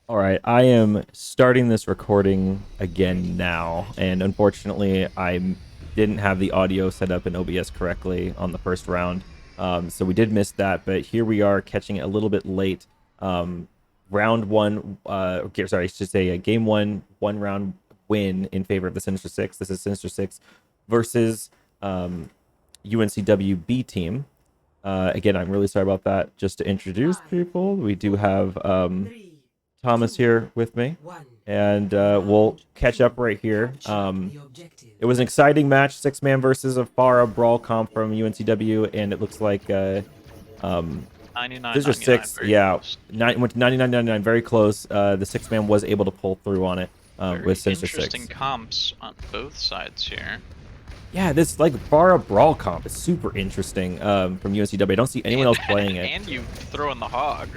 All right, I am starting this recording again now, and unfortunately, I didn't have the audio set up in OBS correctly on the first round, so we did miss that. But here we are, catching it a little bit late. Round one, okay, sorry, I should say game one, one round win in favor of the Sinister Six. This is Sinister Six versus UNCW B team. Again, I'm really sorry about that. Just to introduce people, we do have Thomas here with me, and we'll catch up right here. It was an exciting match, six-man versus a Farah brawl comp from UNCW, and it looks like 99, These are 99, six, very yeah, close. went to 99.99, very close. The six-man was able to pull through on it with Very Sinister interesting Six. comps on both sides here. Yeah, this like Farah brawl comp is super interesting from UNCW. I don't see anyone else playing it. And you throw in the hog,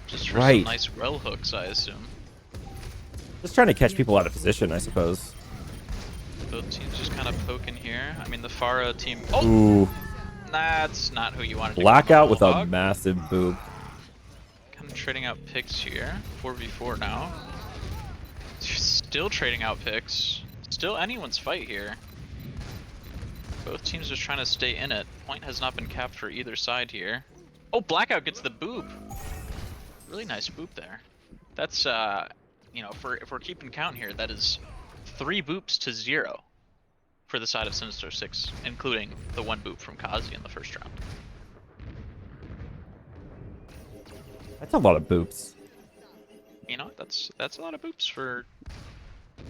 just for some Right. nice well hooks, I assume. Just trying to catch people out of position, I suppose. Both teams just kind of poking here. I mean, the Farah team. Oh, Ooh, that's not who you wanted to blackout go with on the a hog. massive boob. Kind of trading out picks here. 4v4 now. Still trading out picks. Still anyone's fight here. Both teams are trying to stay in it. Point has not been capped for either side here. Oh, blackout gets the boop. Really nice boop there. That's you know, if we're keeping count here, that is 3 boops to 0 for the side of Sinister Six, including the 1 boop from Kazi in the first round. That's a lot of boops. You know, that's a lot of boops for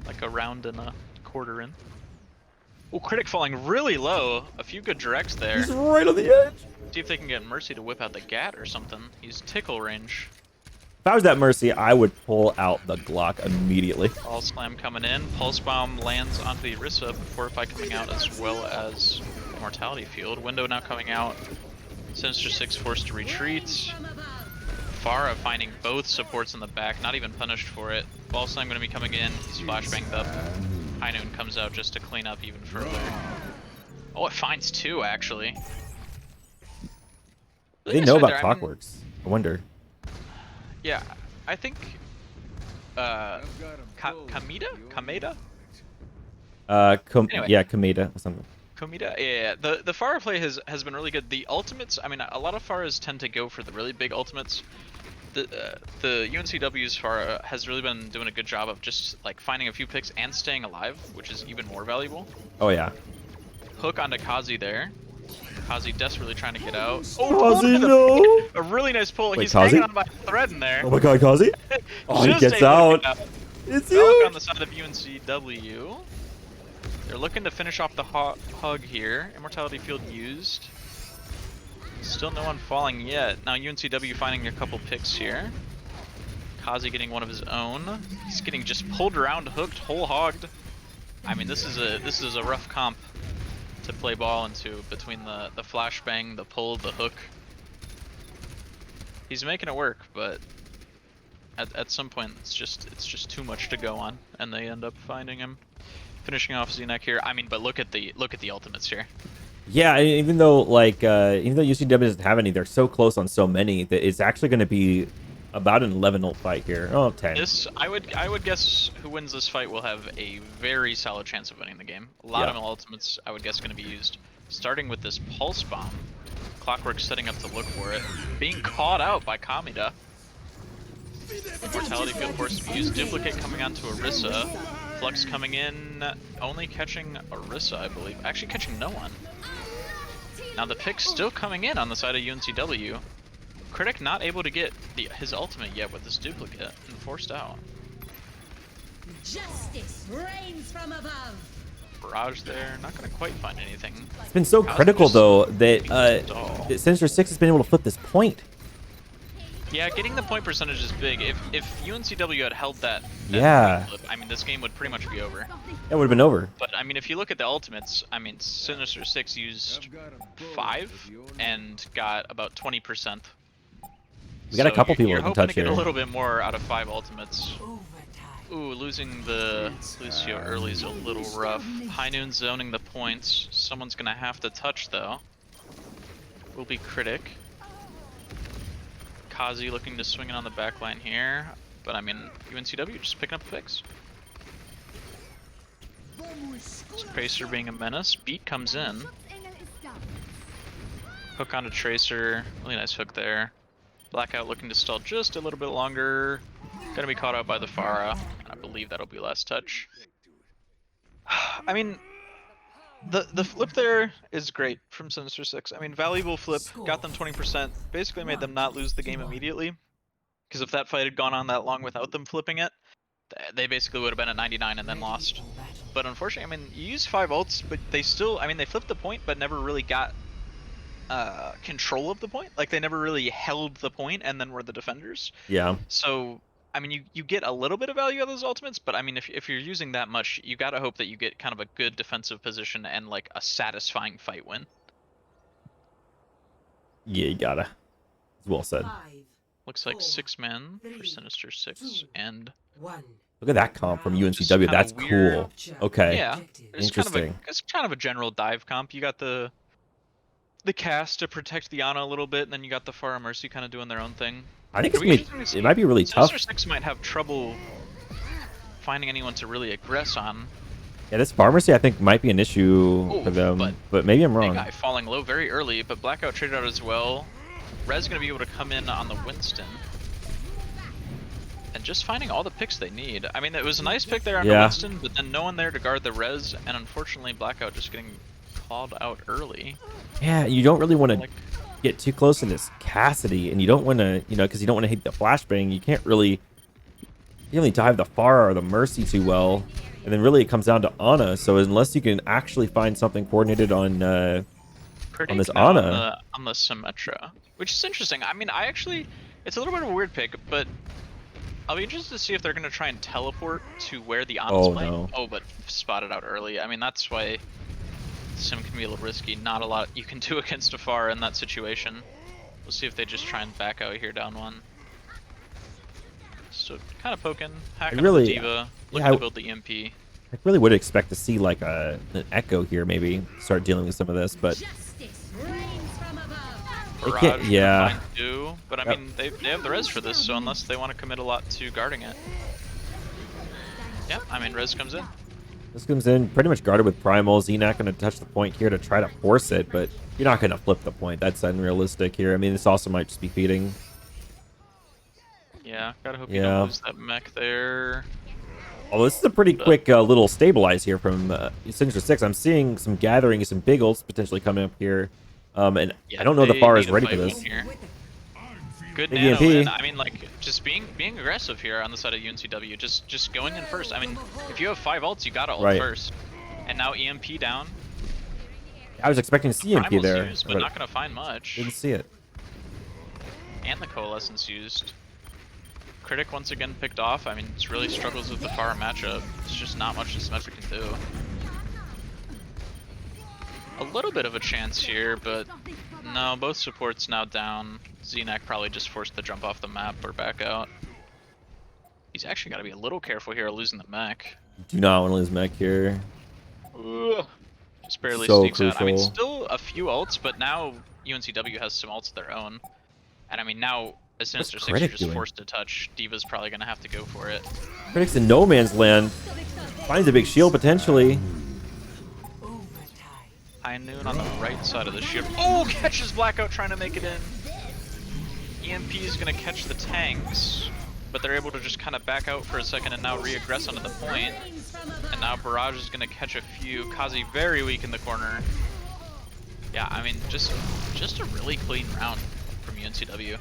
like a round and a quarter in. Oh, Critic falling really low. A few good directs there. He's right on the edge. See if they can get Mercy to whip out the Gat or something. He's tickle range. If I was that Mercy, I would pull out the Glock immediately. All slam coming in. Pulse bomb lands onto the Orisa. Fortify coming out as well as Mortality Field. Window now coming out. Sinister Six forced to retreat. Farah finding both supports in the back, not even punished for it. Ball slam going to be coming in. He's flashbanged up. High Noon comes out just to clean up even further. Oh, it finds 2 actually. They know about clockworks. I wonder. Yeah, I think Kameda? Anyway. Yeah, Kameda or something. Komida? Yeah, the Farah play has been really good. The ultimates, I mean, a lot of Farahs tend to go for the really big ultimates. The UNCW's Farah has really been doing a good job of just like finding a few picks and staying alive, which is even more valuable. Oh yeah. Hook onto Kazi there. Kazi desperately trying to get out. Kazi, no! A really nice pull. Wait, He's Kazi? hanging on by a thread in there. Oh my god, Kazi! Oh, he Just gets able to out. get It's Hook on huge! the side of UNCW. They're looking to finish off the hug here. Immortality Field used. Still no one falling yet. Now UNCW finding a couple picks here. Kazi getting one of his own. He's getting just pulled around, hooked, whole hogged. I mean, this is a rough comp to play ball into between the flashbang, the pull, the hook. He's making it work, but at some point it's just too much to go on, and they end up finding him. Finishing off Zenek here. I mean, but look at the ultimates here. Yeah, even though UCW doesn't have any, they're so close on so many that it's actually going to be about an 11-0 fight here. Oh, 10. This I would guess who wins this fight will have a very solid chance of winning the game. A lot of ultimates I would guess going to be used. Starting with this pulse bomb. Clockwork setting up to look for it. Being caught out by Kamida. Mortality Field force to be used. Duplicate coming onto Orisa. Flux coming in, only catching Orisa, I believe. Actually catching no one. Now the pick's still coming in on the side of UNCW. Critic not able to get his ultimate yet with this duplicate and forced out. Justice reigns from above. Barrage there, not gonna quite find anything. It's been so critical though that Sinister Six has been able to flip this point. Yeah, getting the point percentage is big. If UNCW had held that flip, I mean, this game would pretty much be over. It would have been over. But I mean, if you look at the ultimates, I mean, Sinister Six used 5 and got about 20%. We got a couple people you're in hoping touch to get here. a little bit more out of 5 ultimates. Ooh, lusing the Lucio early is a little rough. High Noon zoning the points. Someone's gonna have to touch though. Will be Critic. Kazi looking to swing it on the back line here. but I mean, UNCW just picking up the picks. Tracer being a menace. Beat comes in. Hook onto Tracer. Really nice hook there. Blackout looking to stall just a little bit longer. Gonna be caught out by the Pharah. I believe that'll be last touch. I mean, the flip there is great from Sinister 6. I mean, valuable flip, got them 20%, basically made them not lose the game immediately. Because if that fight had gone on that long without them flipping it, they basically would have been at 99 and then lost. But unfortunately, I mean, you use 5 ults, but they still, I mean, they flipped the point, but never really got control of the point. Like, they never really held the point and then were the defenders. Yeah. So, I mean, you get a little bit of value out of those ultimates, but I mean, if you're using that much, you gotta hope that you get kind of a good defensive position and like a satisfying fight win. Yeah, you gotta. Well said. Looks like 6 men for Sinister 6 and Look at that comp from just UNCW. kinda That's weird. cool. Okay. Yeah, Interesting. It's kind of a general dive comp. You got the cast to protect the Ana a little bit, and then you got the Pharah Mercy kind of doing their own thing. I think it might be really tough. Sinister 6 might have trouble finding anyone to really aggress on. Yeah, this pharmacy I think might be an issue for them, but maybe I'm wrong. Big guy falling low very early, but Blackout traded out as well. Rez gonna be able to come in on the Winston. And just finding all the picks they need. I mean, it was a nice pick there on the Winston, but then no one there to guard the Rez, and unfortunately Blackout just getting called out early. Yeah, you don't really want to get too close to this Cassidy, and you don't want to, because you don't want to hit the flashbang. You can't really dive the Pharah or the Mercy too well, and then really it comes down to Ana. So unless you can actually find something coordinated on this Ana, on the Symmetra, which is interesting. I mean, it's a little bit of a weird pick, but I'll be interested to see if they're going to try and teleport to where the Ana's playing. No. Oh, but spotted out early. I mean, that's why Sim can be a little risky. Not a lot you can do against a Pharah in that situation. We'll see if they just try and back out here down one. So kind of poking, hacking the D.Va, looking to build the EMP. I really would expect to see like an Echo here, maybe start dealing with some of this, but Barrage, can't. Yeah. Do, but I mean, they have the res for this, so unless they want to commit a lot to guarding it. Yep, I mean, res comes in. This comes in pretty much guarded with Primal. Xenak going to touch the point here to try to force it, but you're not going to flip the point. That's unrealistic here. I mean, this also might just be feeding. Yeah, gotta hope you don't lose that mech there. Oh, this is a pretty quick little stabilize here from Sinister 6. I'm seeing some gathering, some big ults potentially coming up here. And yeah, I don't know if the Pharah is ready for this. Good big nano EMP. in. I mean, like, just being aggressive here on the side of UNCW. Just going in first. I mean, if you have 5 ults, you gotta ult first. And now EMP down. I was expecting to see EMP there. Used, but not gonna find much. Didn't see it. And the Coalescence used. Critic once again picked off. I mean, it's really struggles with the Pharah matchup. It's just not much this Symmetra can do. A little bit of a chance here, but no, both supports now down. Xenak probably just forced the jump off the map or back out. He's actually got to be a little careful here losing the mech. Do not want to lose mech here. Ugh. Just barely So sneaks out. I mean, crucial. still a few ults, but now UNCW has some ults of their own. And I mean, now as Sinister 6, you're just forced to touch. D.Va's probably going to have to go for it. Critic's in no man's land. Finds a big shield potentially. High Noon on the right side of the shield. Oh, catches Blackout trying to make it in. EMP is going to catch the tanks, but they're able to just kind of back out for a second and now re-aggress onto the point. And now Barrage is going to catch a few. Kazi very weak in the corner. Yeah, I mean, just a really clean round from UNCW.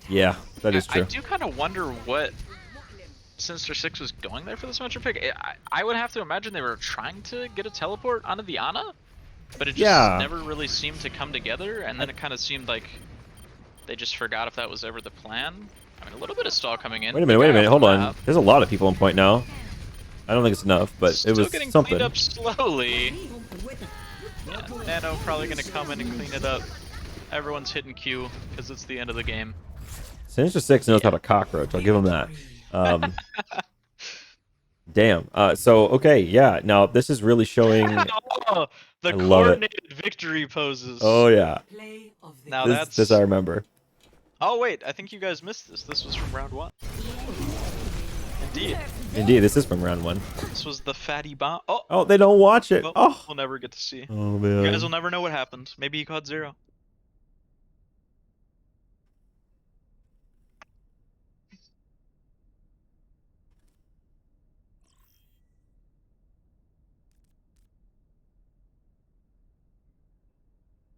Yeah, that is true. I do kind of wonder what Sinister 6 was going there for this Symmetra pick. I would have to imagine they were trying to get a teleport onto the Ana, but it just never really seemed to come together, and then it kind of seemed like they just forgot if that was ever the plan. I mean, a little bit of stall coming in. Wait a minute, hold on. There's a lot of people on point now. I don't think it's enough, but Still it was getting something. cleaned up slowly. Yeah, Nano probably going to come in and clean it up. Everyone's hitting Q because it's the end of the game. Sinister 6 knows how to cockroach. I'll give him that. Damn. So, okay, yeah. Now, this is really showing... Oh, the coordinated victory poses. Oh, yeah. Now This I remember. Oh wait, I think you guys missed this. This was from round 1. Indeed. Indeed, this is from round 1. This was the fatty bomb. Oh, Oh, they don't watch it. well, Oh, we'll never get to see. oh You guys will man. never know what happened. Maybe he caught 0.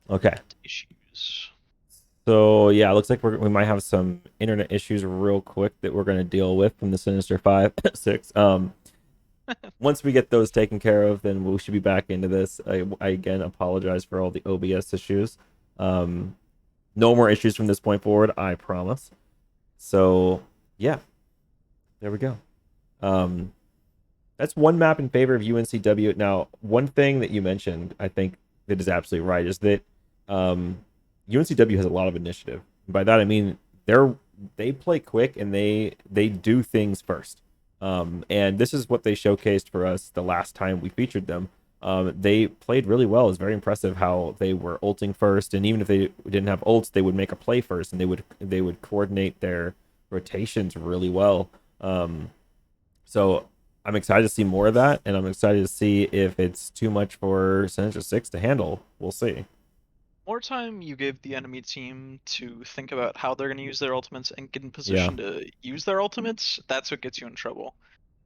Okay. Issues. So yeah, it looks like we might have some internet issues real quick that we're gonna deal with from the Sinister 5 6. Once we get those taken care of, then we should be back into this. I again apologize for all the OBS issues. No more issues from this point forward, I promise. So yeah, there we go. That's one map in favor of UNCW. Now, one thing that you mentioned, I think that is absolutely right, is that UNCW has a lot of initiative. By that I mean they play quick and they do things first. And this is what they showcased for us the last time we featured them. They played really well. It was very impressive how they were ulting first, and even if they didn't have ults, they would make a play first, and they would coordinate their rotations really well. So I'm excited to see more of that, and I'm excited to see if it's too much for Sinister 6 to handle. We'll see. More time you give the enemy team to think about how they're going to use their ultimates and get in Yeah. position to use their ultimates, that's what gets you in trouble.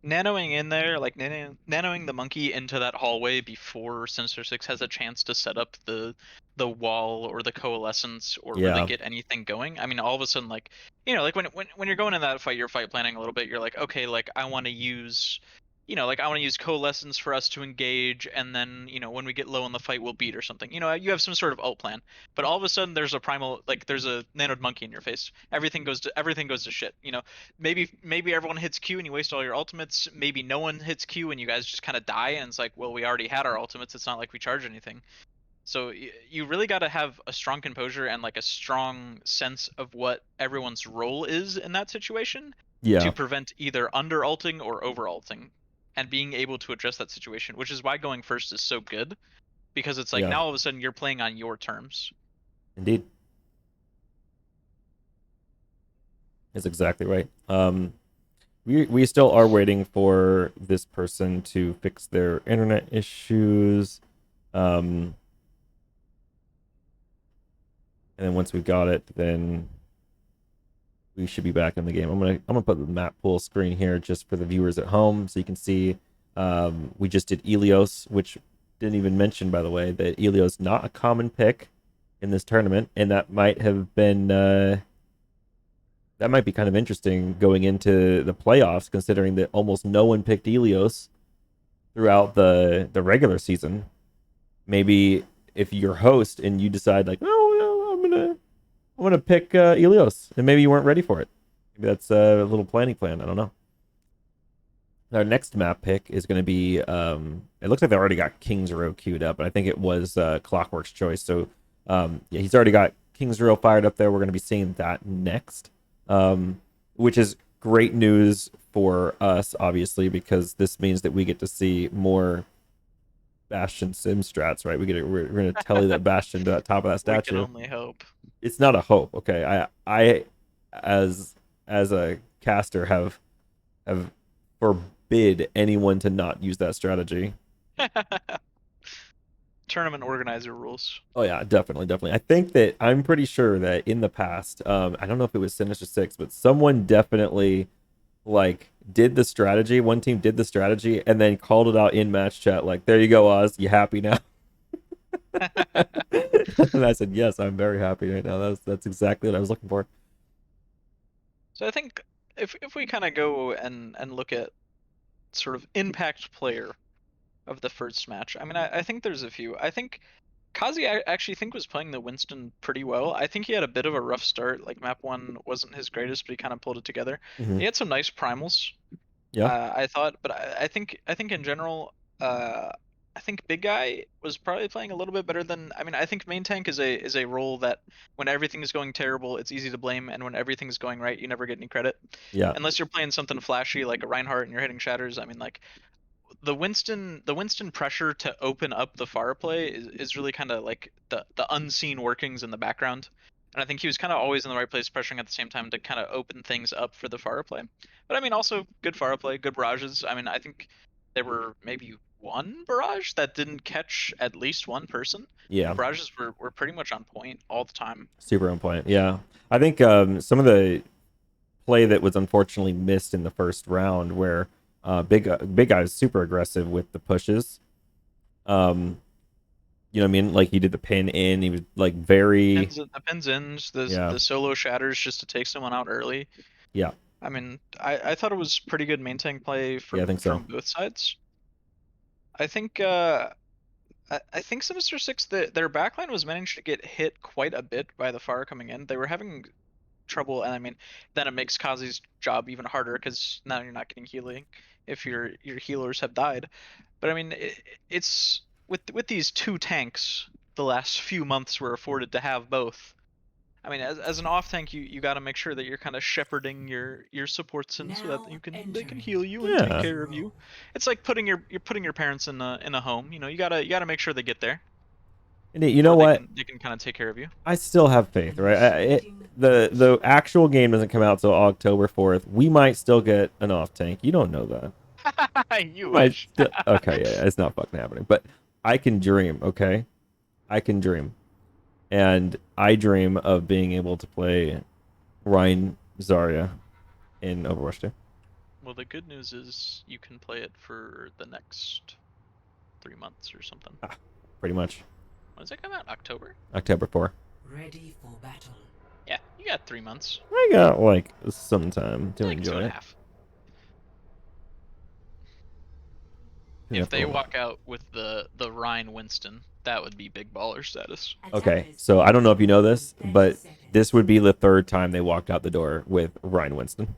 Nanoing in there, like nanoing the monkey into that hallway before Sinister 6 has a chance to set up the wall or the coalescence or really Yeah. get anything going. I mean, all of a sudden, like, you know, like when you're going in that fight, you're fight planning a little bit. You're like, okay, like I want to use, you know, like I want to use coalescence for us to engage, and then, you know, when we get low in the fight, we'll beat or something. You know, you have some sort of ult plan, but all of a sudden there's a primal, like there's a nanoed monkey in your face. Everything goes to shit. You know, maybe everyone hits Q and you waste all your ultimates. Maybe no one hits Q and you guys just kind of die, and it's like, well, we already had our ultimates. It's not like we charge anything. So you really got to have a strong composure and like a strong sense of what everyone's role is in that situation to Yeah. prevent either under ulting or over ulting, and being able to address that situation, which is why going first is so good, because it's like Yeah. now all of a sudden you're playing on your terms. Indeed. That's exactly right. We still are waiting for this person to fix their internet issues. And then once we got it, then we should be back in the game. I'm gonna put the map pool screen here just for the viewers at home, so you can see. We just did Elios, which didn't even mention, by the way, that Elios not a common pick in this tournament, and that might have been that might be kind of interesting going into the playoffs, considering that almost no one picked Elios throughout the regular season. Maybe if you're host and you decide like, oh, I'm gonna pick Elios, and maybe you weren't ready for it. Maybe that's a little planning plan. I don't know. Our next map pick is going to be. It looks like they already got King's Row queued up, but I think it was Clockwork's choice. So yeah, he's already got King's Row fired up there. We're going to be seeing that next, which is great news for us, obviously, because this means that we get to see more Bastion sim strats, right? We're going to tell you that Bastion to the top of that We can statue. only hope. It's not a hope, okay? I as a caster have forbid anyone to not use that strategy. Tournament organizer rules. Oh yeah, definitely. I think that I'm pretty sure that in the past, I don't know if it was Sinister 6, but someone definitely like did the strategy. One team did the strategy and then called it out in match chat, like, there you go, Oz, you happy now? And I said, yes, I'm very happy right now. That's exactly what I was looking for. So I think if we kind of go and look at sort of impact player of the first match, I mean, I think there's a few. I think Kazi, I actually think, was playing the Winston pretty well. I think he had a bit of a rough start. Like map 1 wasn't his greatest, but he kind of pulled it together. Mm-hmm. He had some nice primals, Yeah. I thought, but I think in general, I think Big Guy was probably playing a little bit better than. I mean, I think main tank is a role that when everything is going terrible, it's easy to blame, and when everything's going right, you never get any credit. Yeah. Unless you're playing something flashy like a Reinhardt and you're hitting shatters. I mean, like the Winston pressure to open up the far play is really kind of like the unseen workings in the background And I think he was kind of always in the right place, pressuring at the same time to kind of open things up for the Pharah play. But I mean, also good Pharah play, good barrages. I mean, I think there were maybe one barrage that didn't catch at least one person. Yeah, The barrages were pretty much on point all the time. super on point. Yeah, I think some of the play that was unfortunately missed in the first round, where big guy was super aggressive with the pushes. You know what I mean? Like he did the pin in. He was like very The pins in, yeah. the solo shatters just to take someone out early. Yeah. I mean, I thought it was pretty good main tank play Yeah, I think so. from both sides. I think I think Sinister 6, their backline was managed to get hit quite a bit by the Pharah coming in. They were having trouble, and I mean, then it makes Kazi's job even harder because now you're not getting healing if your healers have died. But I mean, it's with these two tanks, the last few months were afforded to have both. I mean, as an off tank, you got to make sure that you're kind of shepherding your supports in so that they can heal you and take Yeah. care of you. It's like you're putting your parents in a home. You know, you gotta make sure they get there. And you know what? They can kind of take care of you. I still have faith, right? The actual game doesn't come out till October 4th. We might still get an off tank. You don't know that. You Might wish. okay, yeah, it's not fucking happening. But I can dream, okay? I can dream. And I dream of being able to play Ryan Zarya in Overwatch 2. Well, the good news is you can play it for the next 3 months or something. Pretty much. When does it come out? October? October 4. Ready for battle. Yeah, you got 3 months. I got like some time to Like enjoy it. 2.5. If they walk out with the Ryan Winston, that would be big baller status. Okay, so I don't know if you know this, but this would be the third time they walked out the door with Ryan Winston.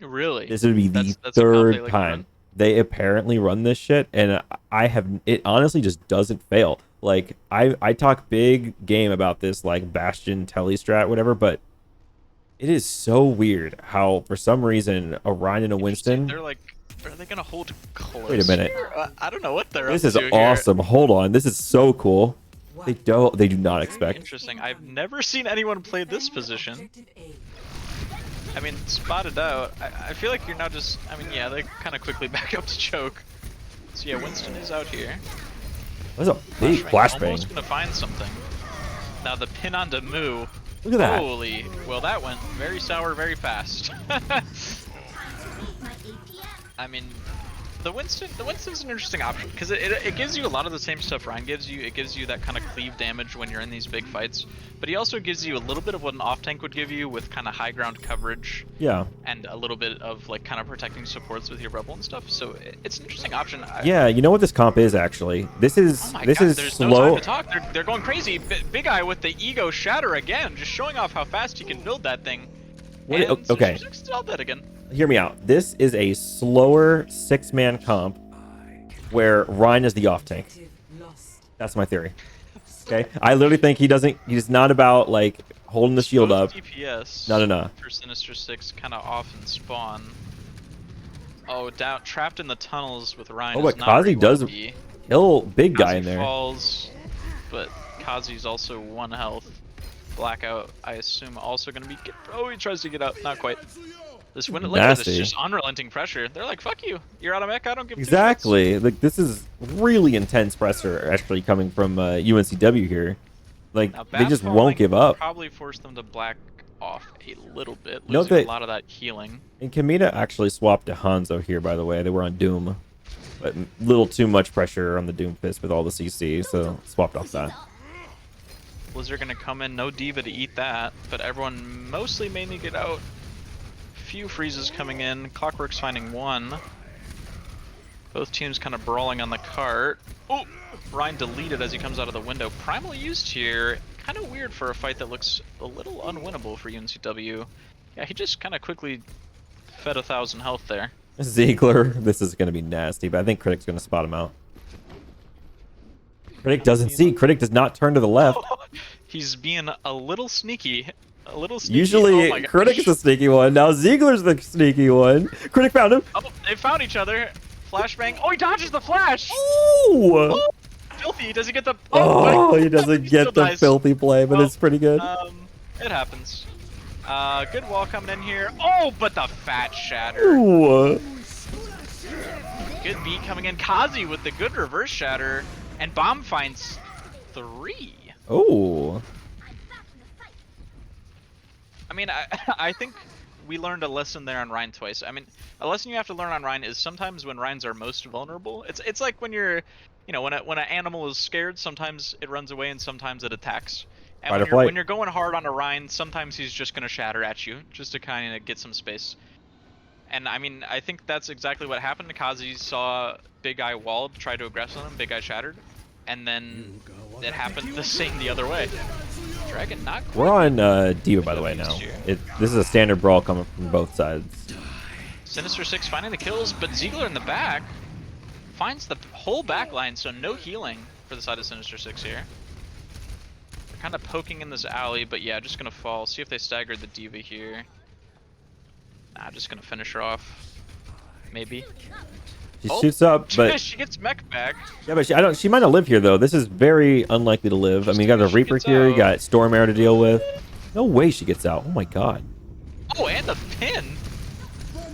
Really? This would be the that's a comp they third like to time. run? They apparently run this shit, and it honestly just doesn't fail. Like, I talk big game about this, like, Bastion, Telly strat, whatever, but it is so weird how, for some reason, a Ryan and a Winston... They're like, are they gonna hold close? Wait a minute. Here? I don't know what they're This up is to here. awesome. Hold on. This is so cool. They do not expect. Interesting. I've never seen anyone play this position. I mean, spotted out. I feel like you're now just... I mean, yeah, they kind of quickly back up to choke. So yeah, Winston is out here. That's a big flashbang. Almost gonna find something. Now the pin onto Moo. Look at that. Holy, well that went very sour very fast. I mean, the Winston's an interesting option because it gives you a lot of the same stuff Ryan gives you. It gives you that kind of cleave damage when you're in these big fights, but he also gives you a little bit of what an off tank would give you with kind of high ground coverage. Yeah. And a little bit of like kind of protecting supports with your rebel and stuff. So it's an interesting option. Yeah, you know what this comp is actually? This is Oh my this God, is there's slow. no time to talk. They're going crazy. Big Eye with the ego shatter again, just showing off how fast he can build that thing. What- And okay. Sinister's still dead again. Hear me out. This is a slower 6-man comp where Ryan is the off tank. That's my theory. Okay, I literally think he's not about like holding the shield up. DPS. No. For Sinister 6, kind of off and spawn. Oh, trapped in the tunnels with Ryan. Oh, but is not where Kazi you wanna does be. kill big guy Kazi in there. falls, but Kazi's also 1 health. Blackout, I assume, also gonna be. Oh, he tries to get out. Not quite. This look at this, Nasty. just unrelenting pressure. They're like, "Fuck you, you're out of mech. I don't give two shits." Exactly. Like this is really intense pressure actually coming from UNCW here. Like Now, they just Bath won't falling give up. Probably force them to black off a little bit, No, losing they- a lot of that healing. And Kamita actually swapped to Hanzo here, by the way. They were on Doom, but a little too much pressure on the Doom Fist with all the CC, so swapped off that. Blizzard gonna come in, no diva to eat that, but everyone mostly mainly get out. Few freezes coming in, Clockwork's finding 1. Both teams kind of brawling on the cart. Oh, Ryan deleted as he comes out of the window. Primal used here, kind of weird for a fight that looks a little unwinnable for UNCW. Yeah, he just kind of quickly fed 1,000 health there. Ziegler, this is going to be nasty, but I think Critic's going to spot him out. Critic doesn't see. Critic does not turn to the left. He's being a little sneaky. A little sneaky. Usually, Oh my Critic is gosh. the sneaky one. Now Ziegler's the sneaky one. Critic found him. Oh, they found each other. Flashbang. Oh, he dodges the flash. Ooh! Filthy. Does he get the? Oh, but he doesn't still get the dies. filthy play, but Well, it's pretty good. It happens. Good wall coming in here. Oh, but the fat shatter. Ooh. Good beat coming in. Kazi with the good reverse shatter. And Bomb finds 3. Oh. I mean, I think we learned a lesson there on Rhine twice. I mean, a lesson you have to learn on Rhine is sometimes when Rhines are most vulnerable, it's like when you're, you know, when an animal is scared, sometimes it runs away and sometimes it attacks. And Fight or flight. when you're going hard on a Rhine, sometimes he's just gonna shatter at you just to kind of get some space. And I mean, I think that's exactly what happened. Kazi saw Big Eye walled, tried to aggress on him, Big Eye shattered, and then it happened the same the other way. Dragon not quite. We're on Diva, by the way, now. This is a standard brawl coming from both sides. Sinister 6 finding the kills, but Ziegler in the back finds the whole back line, so no healing for the side of Sinister 6 here. They're kind of poking in this alley, but yeah, just gonna fall. See if they stagger the Diva here. Nah, just gonna finish her off. Maybe. She shoots up, but she gets mech back. yeah, but she might not live here though. This is very unlikely to live. I mean, you got the Reaper here, you got Storm Air to deal with. No way she gets out. Oh my god. Oh, and the pin.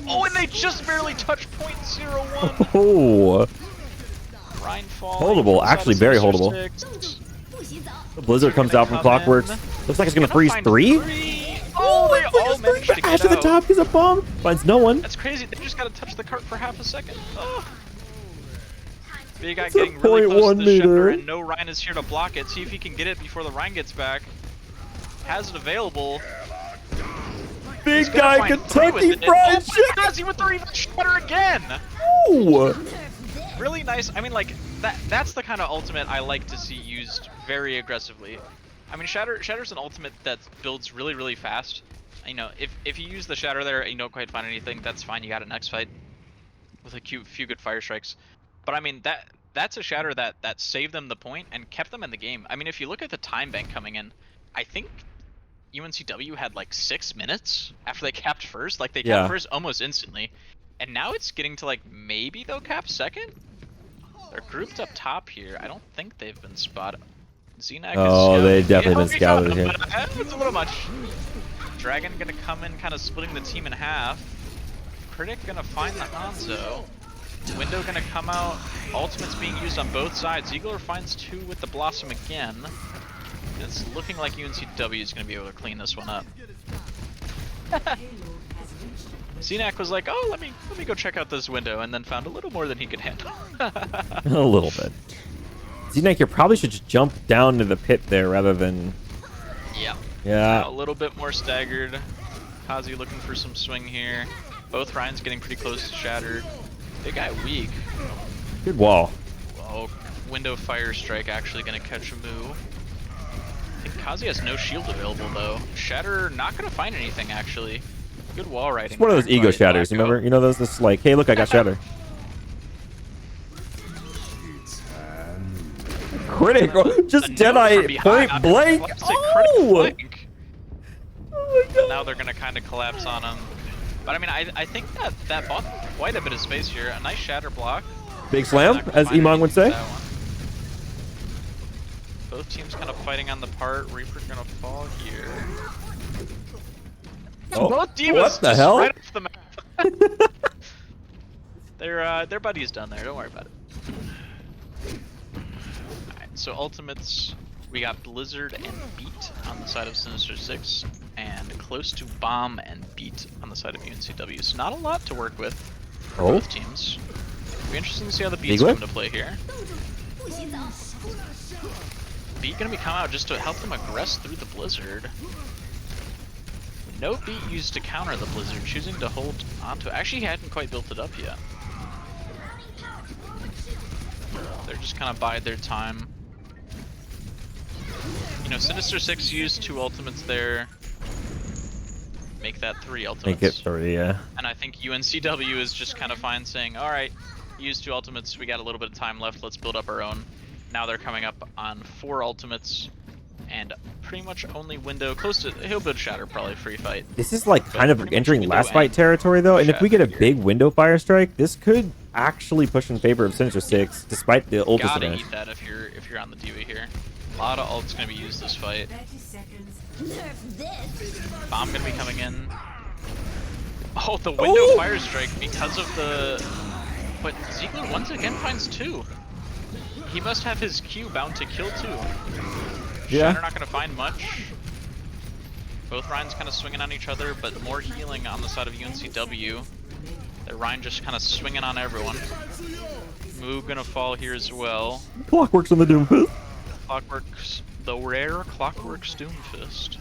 Oh, and they just barely touch .01. Oh. Rhine fall. Holdable, actually very holdable. The Blizzard comes out from Clockworks. Looks like it's gonna freeze 3. Oh, they all managed to get Ash to the top, he's a bomb. Finds no one. That's crazy. They just gotta touch the cart for half a second. Oh. Big Guy It's a getting really close to the 0.1 meter. Shepherd, and no Rhine is here to block it. See if he can get it before the Rhine gets back. Has it available. Big Guy Kentucky Fried Chicken. Kazi with the reverse shatter again. Ooh. Really nice. I mean, like that's the kind of ultimate I like to see used very aggressively. I mean, Shatter's an ultimate that builds really, really fast. You know, if you use the Shatter there and you don't quite find anything, that's fine. You got a next fight with a few good fire strikes. But I mean, that's a Shatter that saved them the point and kept them in the game. I mean, if you look at the time bank coming in, I think UNCW had like 6 minutes after they capped first. Like they capped first almost instantly, and now it's getting to like maybe they'll cap second. They're grouped up top here. I don't think they've been spotted. Xenac oh, they've definitely been scouted here. It's a little much. Dragon gonna come in, kind of splitting the team in half. Critic gonna find the Hanzo. Window gonna come out. Ultimate's being used on both sides. Ziegler finds 2 with the Blossom again. And it's looking like UNCW is gonna be able to clean this one up. Xenac was like, "Oh, let me go check out this window," and then found a little more than he could handle. A little bit. Xenac, you probably should just jump down to the pit there rather than... Yeah. A little bit more staggered. Kazi looking for some swing here. Both Rhines getting pretty close to shattered. Big Guy weak. Good wall. Oh, window fire strike actually gonna catch a move. I think Kazi has no shield available though. Shatter not gonna find anything actually. Good wall riding. It's one of those ego shatters, remember? You know those this like, hey look, I got shatter. Critic, just Deadeye point blank. Oh! Oh my god. Now they're gonna kind of collapse on him. But I mean, I think that bought them quite a bit of space here. A nice shatter block. Big slam, as Iman would say. Both teams kind of fighting on the part. Reaper gonna fall here. Oh, both divas what the hell? right off the map. Their buddy's down there. Don't worry about it. So ultimates, we got Blizzard and Beat on the side of Sinister 6, and close to Bomb and Beat on the side of UNCW. So not a lot to work with for both teams. It'll be interesting to see how the Beats come to play here. Beat gonna be come out just to help them aggress through the Blizzard. No Beat used to counter the Blizzard, choosing to hold onto it. Actually, he hadn't quite built it up yet. They're just kind of bide their time. You know, Sinister 6 used 2 ultimates there. Make that 3 ultimates. Make it 3, yeah. And I think UNCW is just kind of fine saying, alright, use 2 ultimates, we got a little bit of time left, let's build up our own. Now they're coming up on 4 ultimates, and pretty much only window, close to, he'll build Shatter probably free fight. This is like kind of entering last fight territory though, and if we get a big window fire strike, this could actually push in favor of Sinister 6, despite the ult Gotta advantage. eat that if you're on the Diva here. A lot of ult's gonna be used this fight. Nerf this. Bomb gonna be coming in. Oh, the window fire strike because of the... But Ziegler once again finds 2. He must have his Q bound to kill 2. Yeah. Shatter not gonna find much. Both Ryan's kind of swinging on each other, but more healing on the side of UNCW. That Ryan just kind of swinging on everyone. Moo gonna fall here as well. Clockworks on the Doomfist. Clockworks, the rare Clockworks Doomfist.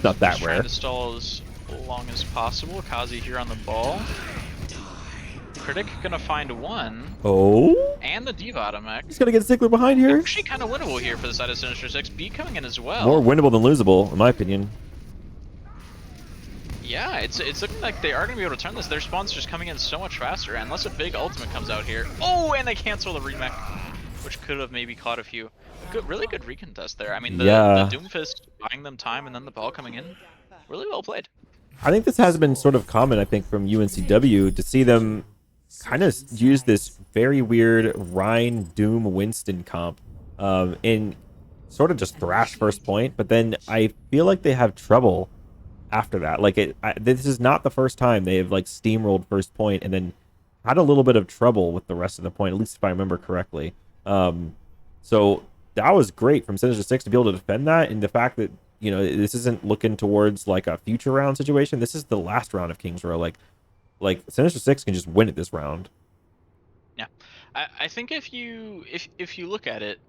Not that Just rare. trying to stall as long as possible. Kazi here on the ball. Critic gonna find 1. Oh. And the D.Va mech. He's gonna get Ziggler behind here. Actually kind of winnable here for the side of Sinister 6. B coming in as well. More winnable than losable, in my opinion. Yeah, it's looking like they are going to be able to turn this. Their spawn's just coming in so much faster, unless a big ultimate comes out here. Oh, and they cancel the remech, which could have maybe caught a few. Really good recontest there. I mean, the Doomfist buying them time and then the ball coming in. Really well played. I think this has been sort of common, I think, from UNCW to see them kind of use this very weird Rhine Doom Winston comp and sort of just thrash first point, but then I feel like they have trouble after that. Like this is not the first time they've like steamrolled first point and then had a little bit of trouble with the rest of the point, at least if I remember correctly. So that was great from Sinister 6 to be able to defend that, and the fact that, you know, this isn't looking towards like a future round situation. This is the last round of King's Row. Like Sinister 6 can just win it this round. Yeah, I think if you look at it,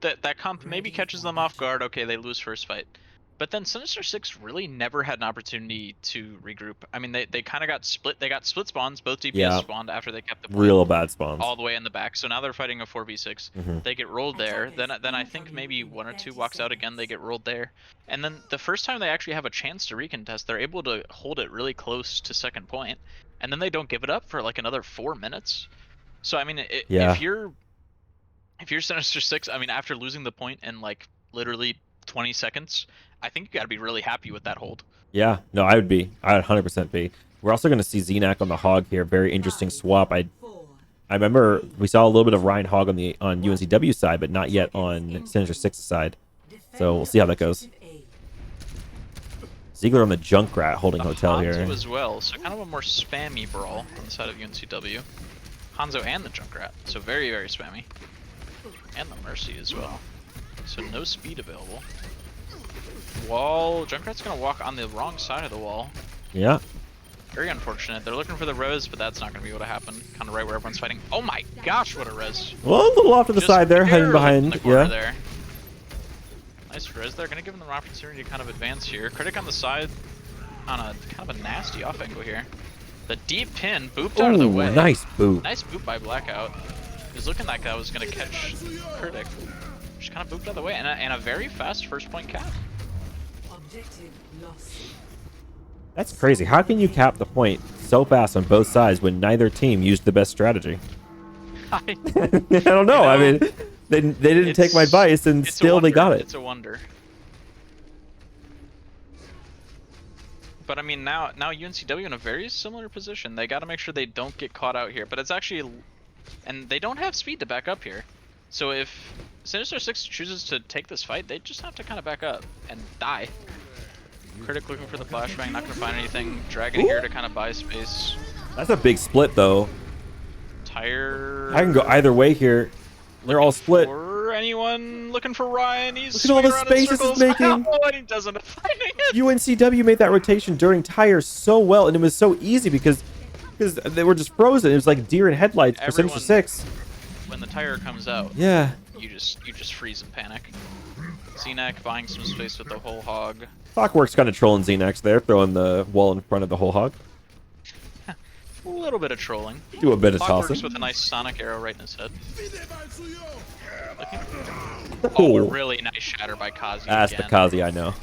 that comp maybe catches them off guard. Okay, they lose first fight, but then Sinister 6 really never had an opportunity to regroup. I mean, they kind of got split. They got split spawns. Both DPS spawned after they kept the point Real bad spawns all the way in the back. So now they're fighting a 4v6. They get rolled there. Then I think maybe 1 or 2 walks out again. They get rolled there. And then the first time they actually have a chance to recontest, they're able to hold it really close to second point. And then they don't give it up for like another 4 minutes. So I mean, if you're Sinister 6, I mean, after losing the point in like literally 20 seconds, I think you got to be really happy with that hold. Yeah, no, I would be. I would 100% be. We're also going to see Xenak on the Hog here. Very interesting swap. I remember we saw a little bit of Ryan Hog on UNCW side, but not yet on Sinister 6's side. So we'll see how that goes. Ziegler on the Junkrat holding hotel Hanzo here. as well, so kind of a more spammy brawl on the side of UNCW. Hanzo and the Junkrat, so very, very spammy. And the Mercy as well. So no speed available. Wall, Junkrat's gonna walk on the wrong side of the wall. Yeah. Very unfortunate. They're looking for the res, but that's not gonna be able to happen. Kind of right where everyone's fighting. Oh my gosh, what a res! Well, a little off to the side there, heading behind. Yeah. There. Nice res there. Gonna give them an opportunity to kind of advance here. Critic on the side on a kind of a nasty off angle here. The deep pin booped out of the way. Nice boop. Nice boop by Blackout. He was looking like that was gonna catch Critic. Just kind of booped out of the way, and a very fast first point cap. That's crazy. How can you cap the point so fast on both sides when neither team used the best strategy? I don't know. I mean, they didn't take my advice, and still they got it. It's a wonder. But I mean, now UNCW in a very similar position. They got to make sure they don't get caught out here. But it's actually, and they don't have speed to back up here. So if Sinister 6 chooses to take this fight, they just have to kind of back up and die. Critic looking for the flashbang, not going to find anything. Dragon here to kind of buy space. That's a big split, though. Tire. I can go either way here. They're all split. For anyone looking for Ryan, he's look at all the swinging around in spaces circles. it's making. Oh, and he doesn't end up finding it. UNCW made that rotation during Tire so well, and it was so easy because they were just frozen. It was like deer in headlights for Sinister 6. When the tire comes out, yeah, you just freeze and panic. Xenak buying some space with the whole hog. Clockwork's kind of trolling Xenax there, throwing the wall in front of the whole hog. A little bit of trolling. Do a bit of Clockwork's tossing. with a nice sonic arrow right in his head. Oh, Oh, a really nice shatter by Kazi. that's again. the Kazi I know.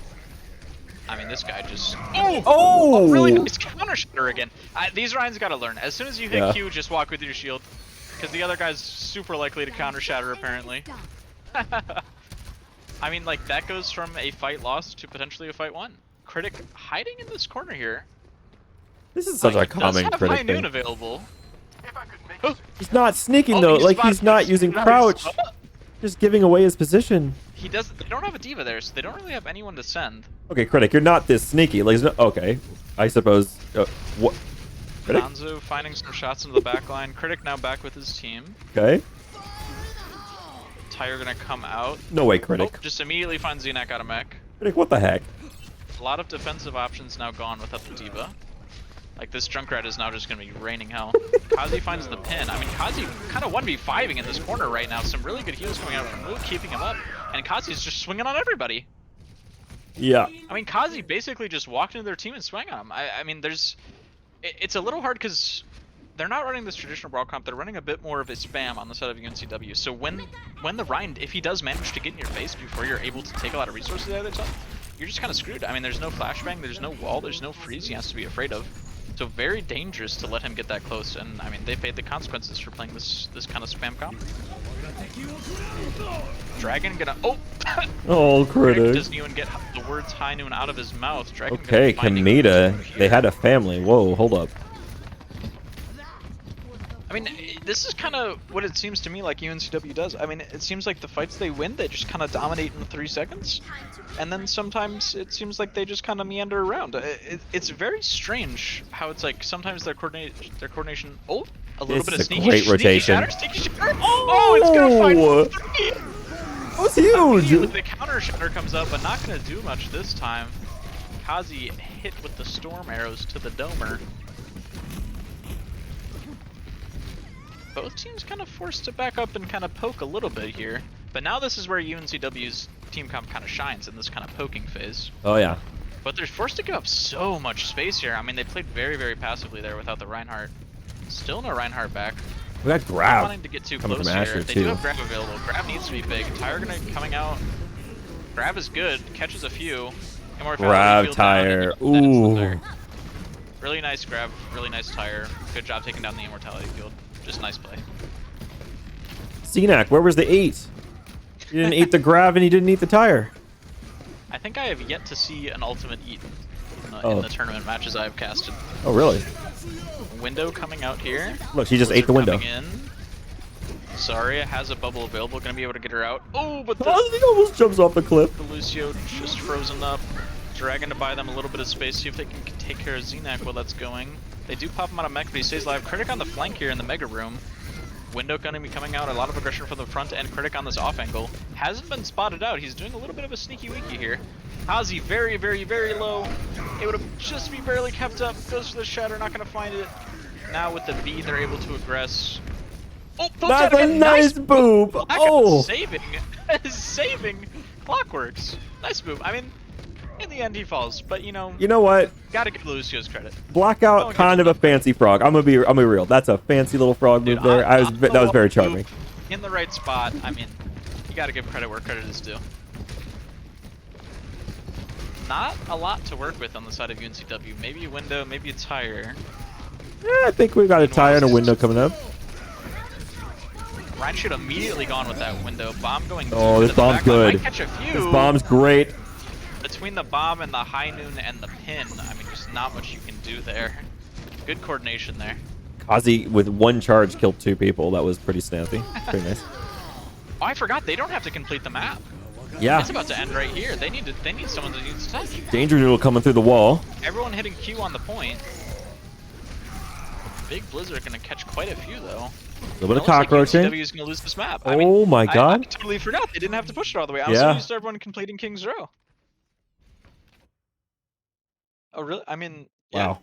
I mean, this guy just... Oh! Really nice counter shatter again. These Ryans gotta learn. As soon as you hit Q, just walk with your shield. Because the other guy's super likely to counter shatter, apparently. I mean, like, that goes from a fight lost to potentially a fight won. Critic hiding in this corner here. This is such a common High Critic noon thing. available. He's not sneaking, though. Like, he's not using crouch. Just giving away his position. He does. They don't have a diva there, so they don't really have anyone to send. Okay, Critic, you're not this sneaky. Like, okay, I suppose. What? Critic? Hanzo finding some shots into the back line. Critic now back with his team. Okay. Tire gonna come out. No way, Critic. Oh, just immediately finds Xenak out of mech. Critic, what the heck? A lot of defensive options now gone without the diva. Like, this Junkrat is now just gonna be raining hell. Kazi finds the pin. I mean, Kazi kind of 1v5ing in this corner right now. Some really good heals coming out from Luke, keeping him up. And Kazi's just swinging on everybody. Yeah. I mean, Kazi basically just walked into their team and swung on them. I mean, it's a little hard because they're not running this traditional brawl comp. They're running a bit more of a spam on the side of UNCW. So when the Rhine, if he does manage to get in your face before you're able to take a lot of resources the other side, you're just kind of screwed. I mean, there's no flashbang, there's no wall, there's no freeze he has to be afraid of. So very dangerous to let him get that close. And I mean, they paid the consequences for playing this kind of spam comp. Dragon gonna Oh, Critic. doesn't even get the words high noon out of his mouth. Dragon Okay, Kamita. They had a family. Whoa, hold up. I mean, this is kind of what it seems to me like UNCW does. I mean, it seems like the fights they win, they just kind of dominate in 3 seconds. And then sometimes it seems like they just kind of meander around. It's very strange how it's like sometimes their coordination. Oh, a little bit of This is a great rotation. Sneaky shatter. Oh, it's gonna find 3. That was huge. The counter shatter comes up, but not gonna do much this time. Kazi hit with the storm arrows to the domer. Both teams kind of forced to back up and kind of poke a little bit here. But now this is where UNCW's team comp kind of shines in this kind of poking phase. Oh, yeah. But they're forced to give up so much space here. I mean, they played very, very passively there without the Reinhardt. Still no Reinhardt back. We got Not Grab. wanting to get too Coming close from Asher, here. They too. do have Grab available. Grab needs to be big. Tire gonna coming out. Grab is good. Catches a few. Grab Tire. Ooh. Really nice grab. Really nice Tire. Good job taking down the immortality field. Just nice play. Cenac, where was the 8? You didn't eat the Grab and you didn't eat the Tire. I think I have yet to see an ultimate eat in the tournament matches I've casted. Oh, really? Window coming out here. Look, she just ate the window. Coming in. Zarya has a bubble available. Gonna be able to get her out. Oh, but Oh, he almost jumps off the cliff. the Lucio just frozen up. Dragon to buy them a little bit of space. See if they can take care of Xenak while that's going. They do pop him out of mech, but he stays alive. Critic on the flank here in the mega room. Window gonna be coming out. A lot of aggression from the front and Critic on this off angle. Hasn't been spotted out. He's doing a little bit of a sneaky weaky here. Hazi very, very, very low. It would have just be barely kept up. Goes for the shatter, not gonna find it. Now with the V, they're able to aggress. Oh, That's a nice boob. Oh, saving, saving Clockworks. Nice move. I mean, in the end he falls, but you know what? gotta give Lucio's credit. Blackout, kind of a fancy frog. I'm gonna be real. That's a fancy little frog move there. That was very charming. In the right spot. I mean, you gotta give credit where credit is due. Not a lot to work with on the side of UNCW. Maybe a window, maybe a tire. Yeah, I think we've got a tire and a window coming up. Ryan should have immediately gone with that window. Bomb going. Oh, this bomb's good. Might catch a few. This bomb's great. Between the bomb and the high noon and the pin, I mean, just not much you can do there. Good coordination there. Kazi with 1 charge killed 2 people. That was pretty snappy. Pretty nice. Oh, I forgot they don't have to complete the map. Yeah. It's about to end right here. They need someone to use touch. Danger Noodle coming through the wall. Everyone hitting Q on the point. Big Blizzard gonna catch quite a few though. A little bit of cockroaching. UNCW is gonna lose this map. I Oh mean, my god. I totally forgot they didn't have to push it all the way. I Yeah. also used everyone completing King's Row. Oh really? I mean, yeah. Wow.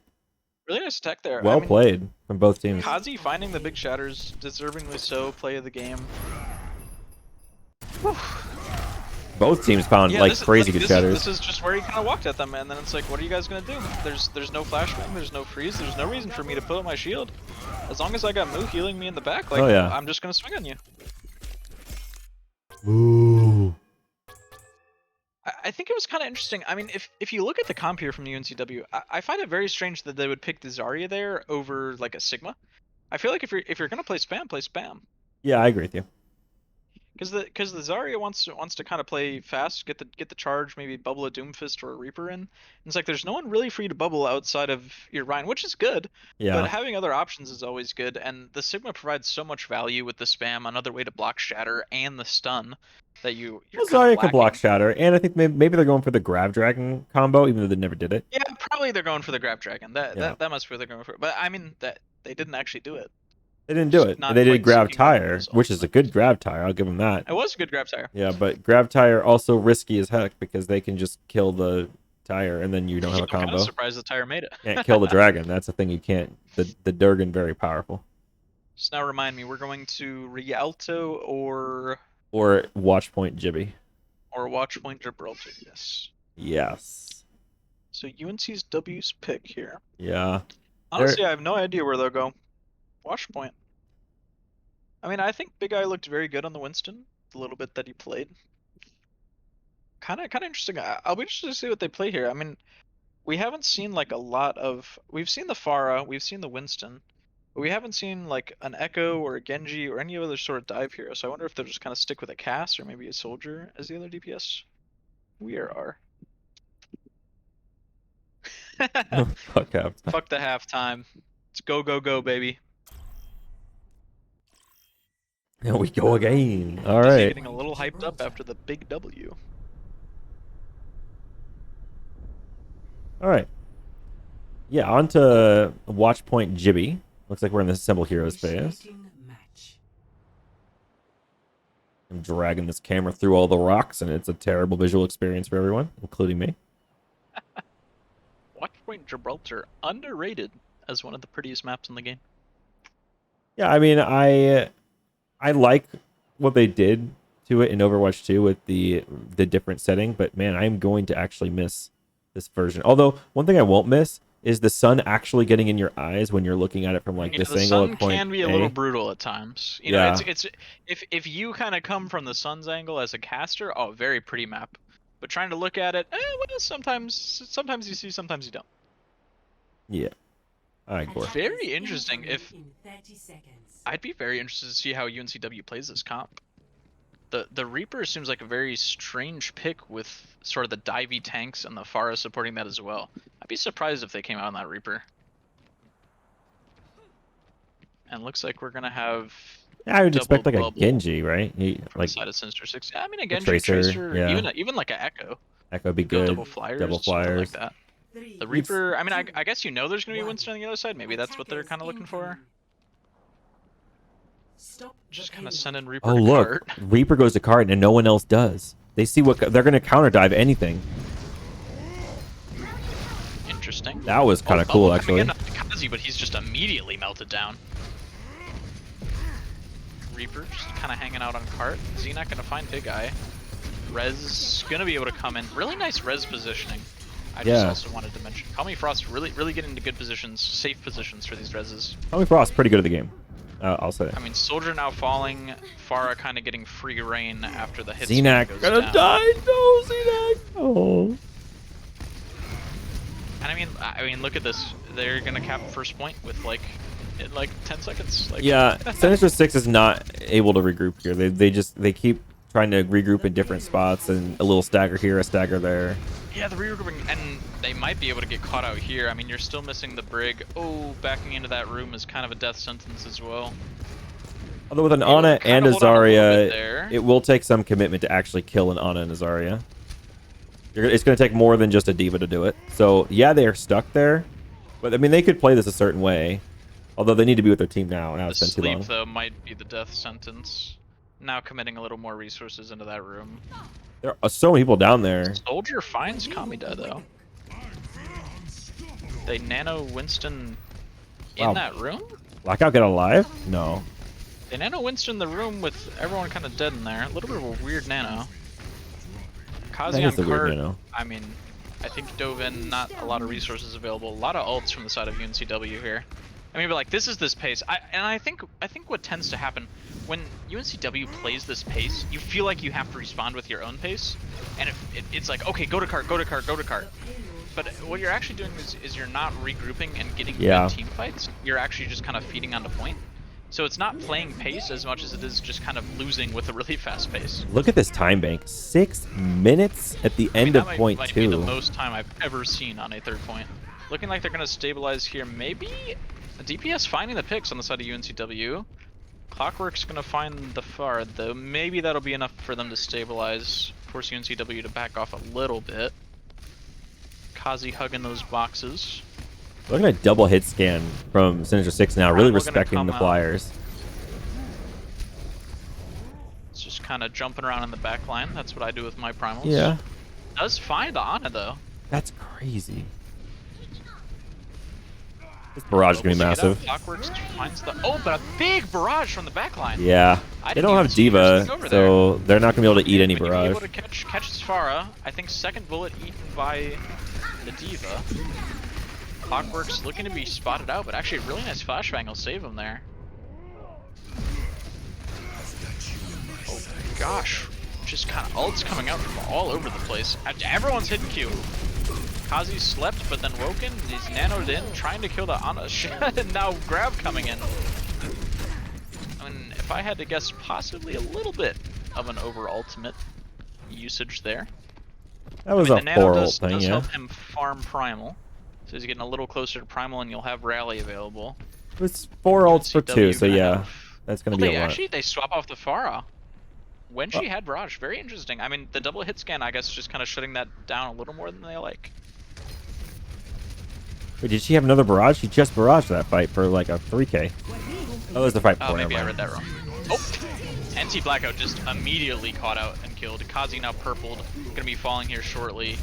Really nice attack there. Well I mean, played from both teams. Kazi finding the big shatters, deservingly so, play of the game. Whew. Both teams found Yeah, like crazy good shatters. This is just where he kind of walked at them, and then it's like, what are you guys gonna do? There's no flashbang, there's no freeze, there's no reason for me to put up my shield. As long as I got Moo healing me in the back, like, Oh, yeah. I'm just gonna swing on you. Ooh. I think it was kind of interesting. I mean, if you look at the comp here from the UNCW, I find it very strange that they would pick the Zarya there over like a Sigma. I feel like if you're gonna play spam, play spam. Yeah, I agree with you. Because the Zarya wants to kind of play fast, get the charge, maybe bubble a Doomfist or a Reaper in. And it's like there's no one really free to bubble outside of your Rhine, which is good. But Yeah. having other options is always good. And the Sigma provides so much value with the spam, another way to block Shatter and the stun that you're Well, kind of Zarya can block lacking. Shatter, and I think maybe they're going for the Grav Dragon combo, even though they never did it. Yeah, probably they're going for the Grab Dragon. That Yeah. that must be what they're going for. But I mean that they didn't actually do it. They didn't do Just it. not They did quite Grav seeking out Tire, those which is a ultimates. good Grav Tire. I'll give them that. It was a good grab tire. Yeah, but Grav Tire also risky as heck because they can just kill the tire and then you don't have a I'm kind combo. of surprised the tire made it. Can't kill the dragon. That's the thing you can't. The Durgan very powerful. Just now remind me, we're going to Rialto or Or Watchpoint Jibby. Watchpoint Gibraltar. Yes. Yes. So UNC's W's pick here. Yeah. Honestly, I have no idea where they'll go. Watchpoint. I mean, I think Big Eye looked very good on the Winston. The little bit that he played. Kind of interesting. I'll be interested to see what they play here. I mean, we haven't seen like a lot of. We've seen the Pharah, we've seen the Winston, but we haven't seen like an Echo or a Genji or any other sort of dive hero. So I wonder if they'll just kind of stick with a Cass or maybe a Soldier as the other DPS. We are. Fuck up. Fuck the halftime. It's go go go baby. Here we go again. All Just right. getting a little hyped up after the big W. All right. Yeah, on to Watchpoint Jibby. Looks like we're in the Assemble Heroes phase. I'm dragging this camera through all the rocks, and it's a terrible visual experience for everyone, including me. Watchpoint Gibraltar, underrated as one of the prettiest maps in the game. Yeah, I mean, I like what they did to it in Overwatch 2 with the different setting, but man, I'm going to actually miss this version. Although one thing I won't miss is the sun actually getting in your eyes when you're looking at it from like Yeah, this the angle sun at point can be a A. little brutal at times. You Yeah. know, it's if you kind of come from the sun's angle as a caster, oh, very pretty map. But trying to look at it, well, sometimes you see, sometimes you don't. Yeah. All right, Gore. Very interesting. I'd be very interested to see how UNCW plays this comp. The Reaper seems like a very strange pick with sort of the divey tanks and the Pharah supporting that as well. I'd be surprised if they came out on that Reaper. And looks like we're gonna have. Yeah, I would expect like double a Genji, right? Like side of Sinister 6. Yeah, I mean a Genji, Tracer, yeah. even like an Echo. Echo would be Go good. double flyers, Double something flyers. like that. The Reaper, I mean, I guess you know there's gonna be Winston on the other side. Maybe that's what they're kind of looking for. Just kind of send in Reaper Oh to look, cart. Reaper goes to cart and no one else does. They see what they're gonna counter dive anything. Interesting. That was kind of cool, actually. Coming in on Kazi, but he's just immediately melted down. Reaper just kind of hanging out on cart. Xenak gonna find Big Eye. Rez gonna be able to come in. Really nice Rez positioning. I just also wanted to mention. Call Me Frost really getting into good positions, safe positions for these Rezes. Tommy Frost pretty good at the game. I'll say. I mean, Soldier now falling, Pharah kind of getting free reign after the hit. Xenak gonna die. No, Xenak. Oh. And I mean, look at this. They're gonna cap first point with like, in like 10 seconds. Like. Yeah, Sinister 6 is not able to regroup here. They keep trying to regroup in different spots and a little stagger here, a stagger there. Yeah, the regrouping, and they might be able to get caught out here. I mean, you're still missing the brig. Oh, backing into that room is kind of a death sentence as well. Although with an Ana and a Zarya, it will take some commitment to actually kill an Ana and a Zarya. It's going to take more than just a D.Va to do it. So, yeah, they are stuck there. But, I mean, they could play this a certain way. Although they need to be with their team now. Now it's been too long. Sleep, though, might be the death sentence. Now committing a little more resources into that room. There are so many people down there. Soldier finds Kamida, though. They nano Winston in that room? Blackout get alive? No. They nano Winston in the room with everyone kind of dead in there. A little bit of a weird nano. Kazi on cart, I mean, I think he dove in, not a lot of resources available. A lot of ults from the side of UNCW here. I mean, but like, this is this pace. I think what tends to happen when UNCW plays this pace, you feel like you have to respond with your own pace, and it's like, okay, go to cart, go to cart, go to cart. But what you're actually doing is you're not regrouping and getting good team fights. You're actually just kind of feeding onto point. So it's not playing pace as much as it is just kind of losing with a really fast pace. Look at this time bank. 6 minutes at the end of that point might 2. be the most time I've ever seen on a third point. Looking like they're going to stabilize here. Maybe a DPS finding the picks on the side of UNCW. Clockwork's going to find the FAR, though. Maybe that'll be enough for them to stabilize. Force UNCW to back off a little bit. Kazi hugging those boxes. Looking at double hit scan from Sinister 6 now. Really Primal gonna respecting come the out. flyers. It's just kind of jumping around in the back line. That's what I do with my primals. Yeah. Does find the Ana, though. That's crazy. This barrage is going to be massive. Clockworks finds the... Oh, but a big barrage from the back line. Yeah. I They didn't don't even have see yours Diva, sneak over so they're not going to be able to eat any But barrage. able to catch Sfara. I think second bullet eaten by the Diva. Clockworks looking to be spotted out, but actually a really nice flashbang will save him there. Oh gosh, just kind of ults coming out from all over the place. Everyone's hitting Q. Kazi slept, but then woken. He's nanoed in, trying to kill the Ana. And now grab coming in. I mean, if I had to guess, possibly a little bit of an over ultimate usage there. That was I a mean, the nano 4 ult does thing, yeah. help him farm primal. So he's getting a little closer to primal, and you'll have rally available. It was 4 ults for 2, so gonna yeah. have- That's going to Well, be a lot. Actually, they swap off the Farah when she had barrage. Very interesting. I mean, the double hit scan, I guess, just kind of shutting that down a little more than they like. Wait, did she have another barrage? She just barraged that fight for like a 3k. Oh, it was the fight before. Oh, maybe I never read mind. that wrong. Oh! NT Blackout just immediately caught out and killed. Kazi now purpled. Gonna be falling here shortly.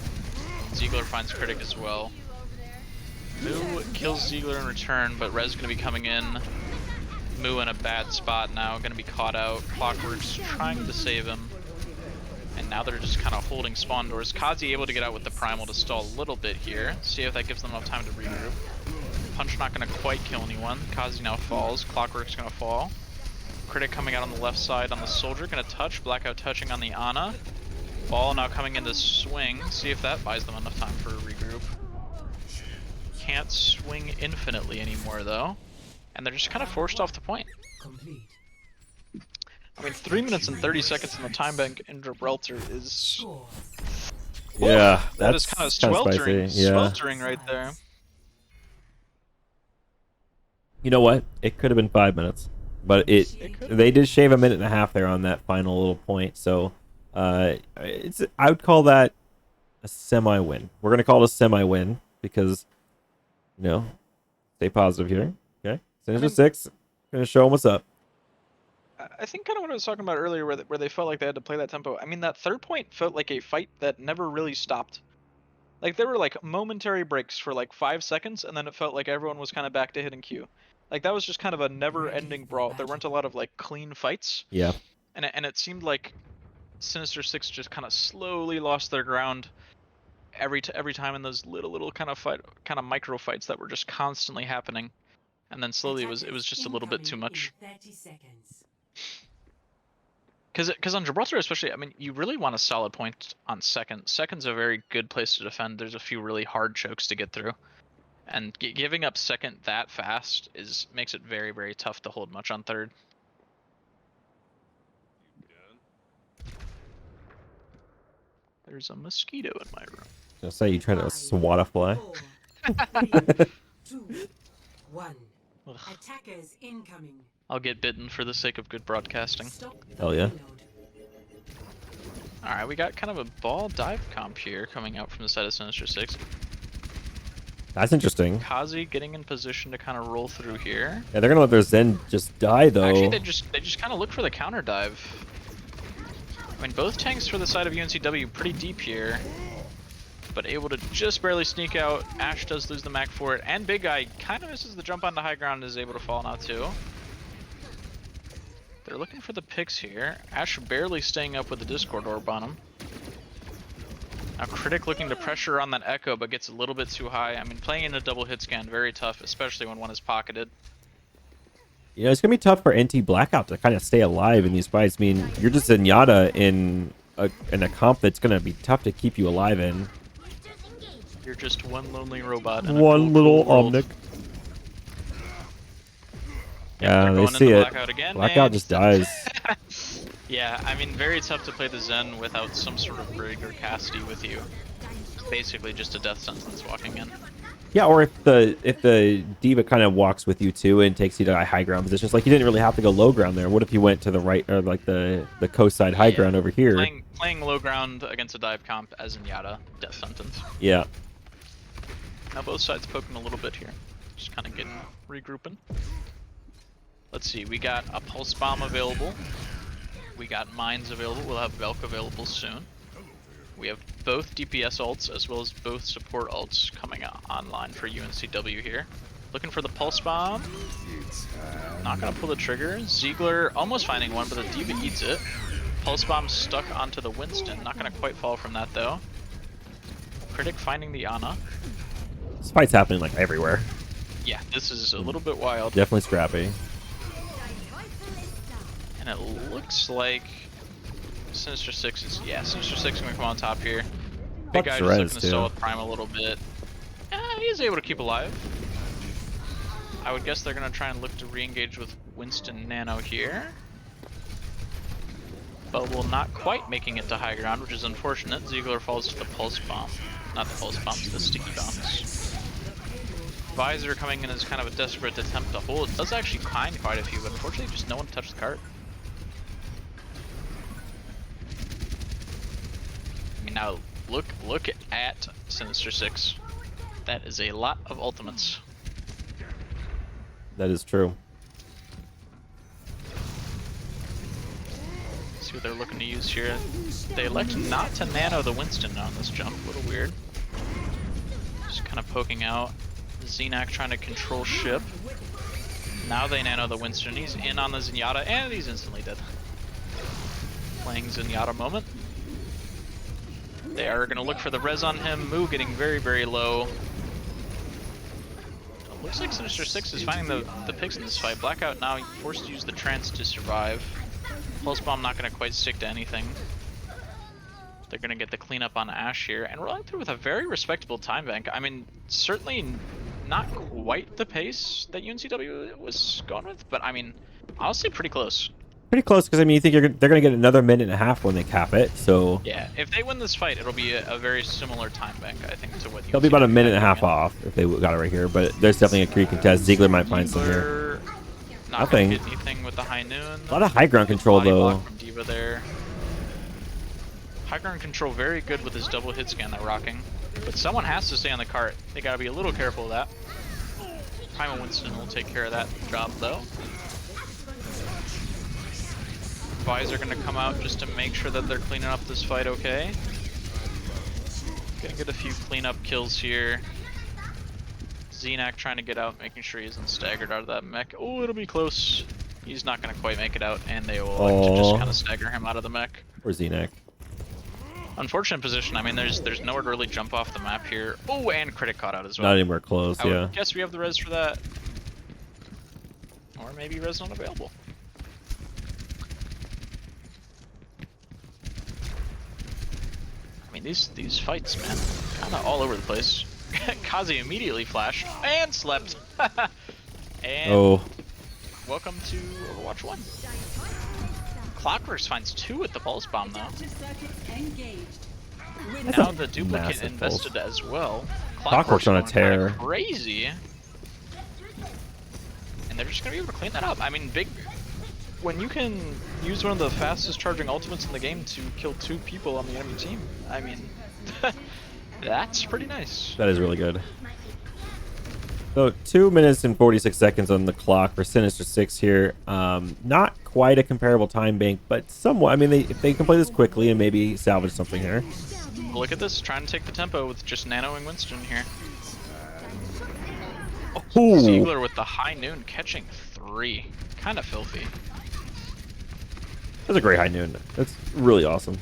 Ziegler finds Critic as well. Moo kills Ziegler in return, but Rez gonna be coming in. Moo in a bad spot now, gonna be caught out. Clockwork's trying to save him. And now they're just kind of holding spawn doors. Kazi able to get out with the primal to stall a little bit here. See if that gives them enough time to regroup. Punch not gonna quite kill anyone. Kazi now falls. Clockwork's gonna fall. Critic coming out on the left side on the soldier, gonna touch. Blackout touching on the Ana. Ball now coming into swing. See if that buys them enough time for a regroup. Can't swing infinitely anymore though. And they're just kind of forced off the point. I mean, 3 minutes and 30 seconds in the time bank in Gibraltar is... Yeah, that that's is kind of kinda sweltering, spicy. Yeah. sweltering right there. You know what? It could have been 5 minutes, but they did shave a minute and a half there on that final little point. So, I would call that a semi-win. We're gonna call it a semi-win because, you know, stay positive here. Okay, Sinister 6, gonna show them what's up. I think kind of what I was talking about earlier, where they felt like they had to play that tempo. I mean, that third point felt like a fight that never really stopped. Like, there were like momentary breaks for like 5 seconds, and then it felt like everyone was kind of back to hitting Q. Like, that was just kind of a never-ending brawl. There weren't a lot of like clean fights. Yeah. And it seemed like Sinister 6 just kind of slowly lost their ground every time in those little kind of micro fights that were just constantly happening. And then slowly it was just a little bit too much. 30 seconds. Because on Gibraltar especially, I mean, you really want a solid point on second. Second's a very good place to defend. There's a few really hard chokes to get through. And giving up second that fast makes it very, very tough to hold much on third. There's a mosquito in my room. I'll say you try to swat a fly. 4, 3, 2, 1. Ugh. Attackers incoming. I'll get bitten for the sake of good broadcasting. Stop the Hell yeah. reload. Alright, we got kind of a ball dive comp here coming out from the side of Sinister 6. That's interesting. Kazi getting in position to kind of roll through here. Yeah, they're gonna let their Zen just die though. Actually, they just kind of look for the counter dive. I mean, both tanks for the side of UNCW pretty deep here, but able to just barely sneak out. Ash does lose the Mac for it, and Big Guy kind of misses the jump onto high ground and is able to fall now too. They're looking for the picks here. Ash barely staying up with the Discord orb on him. Now Critic looking to pressure on that Echo, but gets a little bit too high. I mean, playing in a double hit scan, very tough, especially when one is pocketed. You know, it's gonna be tough for NT Blackout to kind of stay alive in these fights. I mean, you're just Zenyatta in a comp that's gonna be tough to keep you alive in. You're just one lonely robot in a One cool, little cool world. Omnic. Yeah, they're they going see into it. Blackout again. Blackout and just he's dead. dies. Yeah, I mean, very tough to play the Zen without some sort of rig or Cassidy with you. Basically just a death sentence walking in. Yeah, or if the diva kind of walks with you too and takes you to high ground positions, like you didn't really have to go low ground there. What if you went to the right or like the coast side high Yeah, ground over here? playing low ground against a dive comp as in Yada, death sentence. Yeah. Now both sides poking a little bit here. Just kind of getting regrouping. Let's see, we got a pulse bomb available. We got mines available. We'll have Velk available soon. We have both DPS ults as well as both support ults coming online for UNCW here. Looking for the pulse bomb. Not gonna pull the trigger. Ziegler almost finding one, but the diva eats it. Pulse bomb stuck onto the Winston. Not gonna quite fall from that though. Critic finding the Ana. This fight's happening like everywhere. Yeah, this is a little bit wild. Definitely scrappy. And it looks like Sinister 6 is, yeah, Sinister 6 is gonna come on top here. Big guy just looking to stall with Prime a little bit. He is able to keep alive. I would guess they're gonna try and look to re-engage with Winston Nano here. But will not quite making it to high ground, which is unfortunate. Ziegler falls to the pulse bomb. Not the pulse bomb, the sticky bombs. Visor coming in as kind of a desperate attempt to hold. It does actually find quite a few, but unfortunately just no one touched the cart. I mean, now look at Sinister 6. That is a lot of ultimates. That is true. See what they're looking to use here. They elect not to nano the Winston on this jump. A little weird. Just kind of poking out. Xenak trying to control ship. Now they nano the Winston. He's in on the Zenyatta, and he's instantly dead. Playing Zenyatta moment. They are going to look for the res on him. Moo getting very, very low. It looks like Sinister 6 is finding the picks in this fight. Blackout now forced to use the trance to survive. Pulse Bomb not going to quite stick to anything. They're going to get the cleanup on Ashe here. And rolling through with a very respectable time bank. I mean, certainly not quite the pace that UNCW was going with, but I mean, honestly pretty close. Pretty close, because I mean, you think they're going to get another minute and a half when they cap it, so... Yeah, if they win this fight, it'll be a very similar time bank, I think, to what They'll be about a minute and a half off if they got it right here, but there's definitely a Kree contest. Ziegler might find some here. Not gonna get anything with the high noon. A lot of high ground control, though. From Diva there. High ground control very good with his double hit scan that rocking. But someone has to stay on the cart. They gotta be a little careful of that. Primal Winston will take care of that job, though. Visor gonna come out just to make sure that they're cleaning up this fight okay. Gonna get a few cleanup kills here. Xenak trying to get out, making sure he isn't staggered out of that mech. Oh, it'll be close. He's not gonna quite make it out, and they will like to just kind of stagger him out of the mech. Or Xenak. Unfortunate position. I mean, there's nowhere to really jump off the map here. Oh, and critic caught out as well. Not anywhere close, I yeah. would guess we have the res for that. Or maybe res not available. I mean, these fights, man, kind of all over the place. Kazi immediately flashed and slept. And welcome to Overwatch 1. Clockworks finds 2 with the pulse bomb though. Now the duplicate invested as well. Clockworks on a tear. Crazy. And they're just gonna be able to clean that up. I mean, when you can use one of the fastest charging ultimates in the game to kill 2 people on the enemy team, I mean, that's pretty nice. That is really good. So 2 minutes and 46 seconds on the clock for Sinister 6 here. Not quite a comparable time bank, but somewhat. I mean, if they can play this quickly and maybe salvage something here. Look at this, trying to take the tempo with just nanoing Winston here. Oh, Ziegler with the high noon catching 3. Kind of filthy. That's a great high noon. That's really awesome.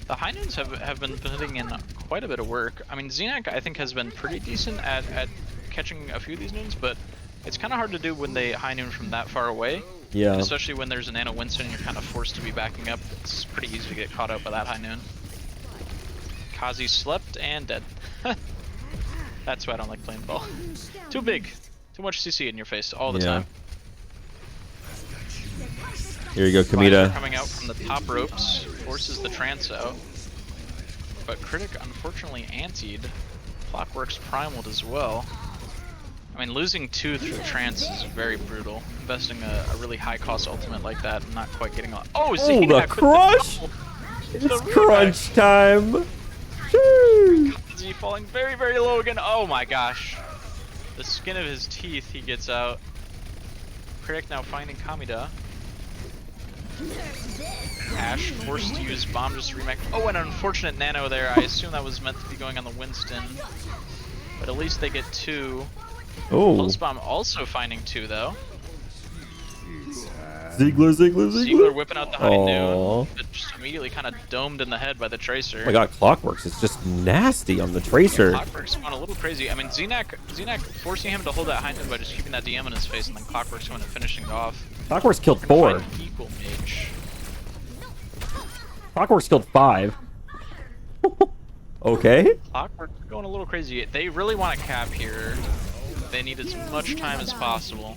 The high noons have been putting in quite a bit of work. I mean, Xenak, I think, has been pretty decent at catching a few of these noons, but it's kind of hard to do when they high noon from that far away. Yeah. And especially when there's a nano Winston and you're kind of forced to be backing up. It's pretty easy to get caught up by that high noon. Kazi slept and dead. That's why I don't like playing ball. Too big. Too much CC in your face all the time. Here you go, Visor Kamita. coming out from the top ropes, forces the trance out. But Critic unfortunately antied. Clockwork's primaled as well. I mean, losing 2 through trance is very brutal. Investing a really high cost ultimate like that and not quite getting on. Oh, Oh, the Xenac with crush! the It's the crunch time. Shoo. Kazi falling very, very low again. Oh my gosh. The skin of his teeth he gets out. Critic now finding Kamida. Ash forced to use bomb just to remake. Oh, an unfortunate nano there. I assume that was meant to be going on the Winston. But at least they get 2. Oh, Pulse bomb also finding 2 though. Ziegler. Whipping out the high noon, but just immediately kind of domed in the head by the Tracer. Oh my god, Clockworks is just nasty on the Tracer. Clockwork's going a little crazy. I mean, Xenac forcing him to hold that high noon by just keeping that DM in his face, and then Clockwork's going and finishing it off. Clockworks killed 4. Equal mage. Clockworks killed 5. Okay. Clockwork's going a little crazy. They really want to cap here. They need as much time as possible.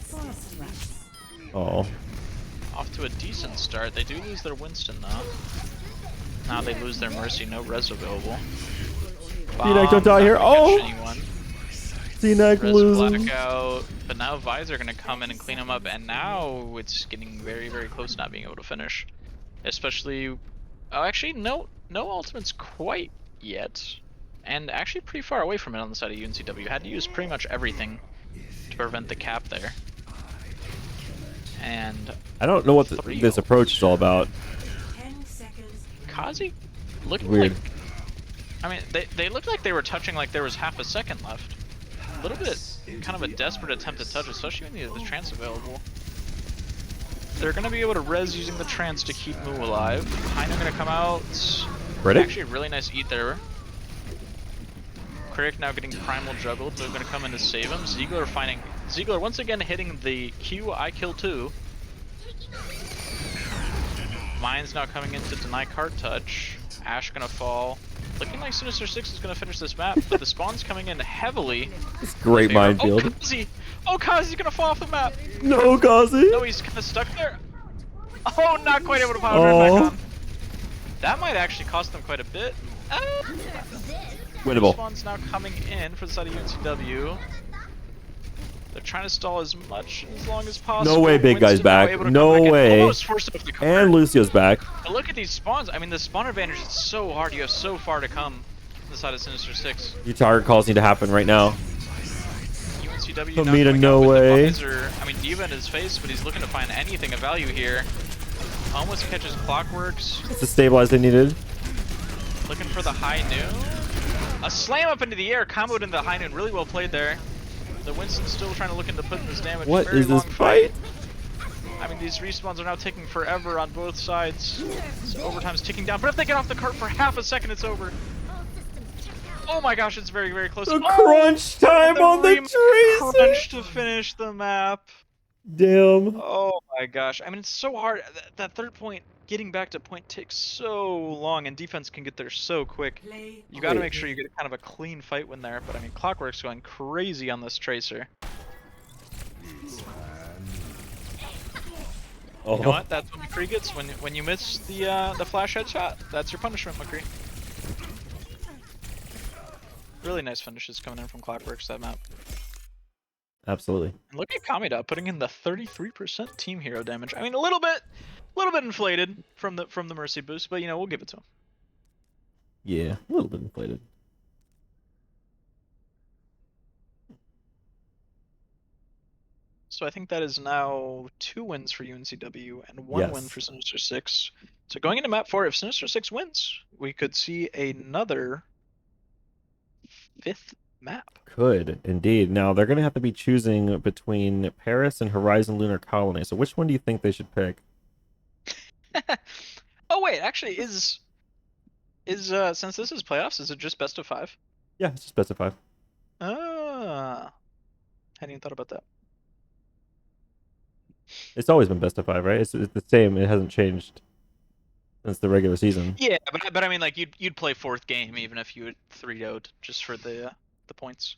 Oh. Off to a decent start. They do lose their Winston though. Now they lose their Mercy. No res available. Xenac, don't die here. Oh! Xenac Res losing. blackout. But now Visor gonna come in and clean him up, and now it's getting very, very close to not being able to finish. Especially, oh, actually, no ultimates quite yet, and actually pretty far away from it on the side of UNCW. Had to use pretty much everything to prevent the cap there. And I don't know what this approach is all about. 10 seconds. Kazi looking Weird. like, I mean, they looked like they were touching like there was half a second left. A little bit, kind of a desperate attempt to touch, especially when you have the trance available. They're gonna be able to res using the trance to keep Mu alive. Heiner gonna come out. Critic? Actually, a really nice eat there. Critic now getting primal juggled. They're gonna come in to save him. Ziegler once again hitting the Q I kill 2. Mine's now coming in to deny card touch. Ash gonna fall. Looking like Sinister 6 is gonna finish this map, but the spawn's coming in heavily. It's great minefield. Oh, Kazi! Oh, Kazi's gonna fall off the map! No, Kazi! No, he's kind of stuck there. Oh, not quite able to power it back on. That might actually cost them quite a bit. Winnable. Spawn's now coming in for the side of UNCW. They're trying to stall as long as possible. No way big guy's Winston now back. able to No come back in. way. Almost forced it off the card. And Lucio's back. But look at these spawns. I mean, the spawn advantage is so hard. You have so far to come on the side of Sinister 6. Your target calls need to happen right now. UNCW Kamita, not coming no out with the way. visor. I mean, Diva in his face, but he's looking to find anything of value here. Almost catches Clockworks. It's the stabilize they needed. Looking for the high noon. A slam up into the air, comboed into the high noon. Really well played there. The Winston's still trying to look into putting this damage. What Very is this long fight? I mean, these respawns are now taking forever on both sides. So overtime's ticking down. But if they get off the cart for half a second, it's over. Oh my gosh, it's very, very close. The crunch time on the Tracer! Crunch to finish the map. Damn. Oh my gosh. I mean, it's so hard. That third point, getting back to point takes so long, and defense can get there so quick. Play. You gotta make sure you get kind of a clean fight win there, but I mean, Clockwork's going crazy on this Tracer. Oh. You know what? That's what McCree gets when you miss the flash headshot. That's your punishment, McCree. Really nice finishes coming in from Clockworks that map. Absolutely. And look at Kamida putting in the 33% team hero damage. I mean, a little bit inflated from the Mercy boost, but you know, we'll give it to him. Yeah, a little bit inflated. So I think that is now 2 wins for UNCW and 1 win Yes. for Sinister 6. So going into map 4, if Sinister 6 wins, we could see another 5th map. Could, indeed. Now, they're going to have to be choosing between Paris and Horizon Lunar Colony. So which one do you think they should pick? Oh wait, actually, is since this is playoffs, is it just best of 5? Yeah, it's just best of 5. Ah, hadn't even thought about that. It's always been best of 5, right? It's the same. It hasn't changed since the regular season. Yeah, but I mean, like you'd play 4th game even if you had 3-0'd just for the points.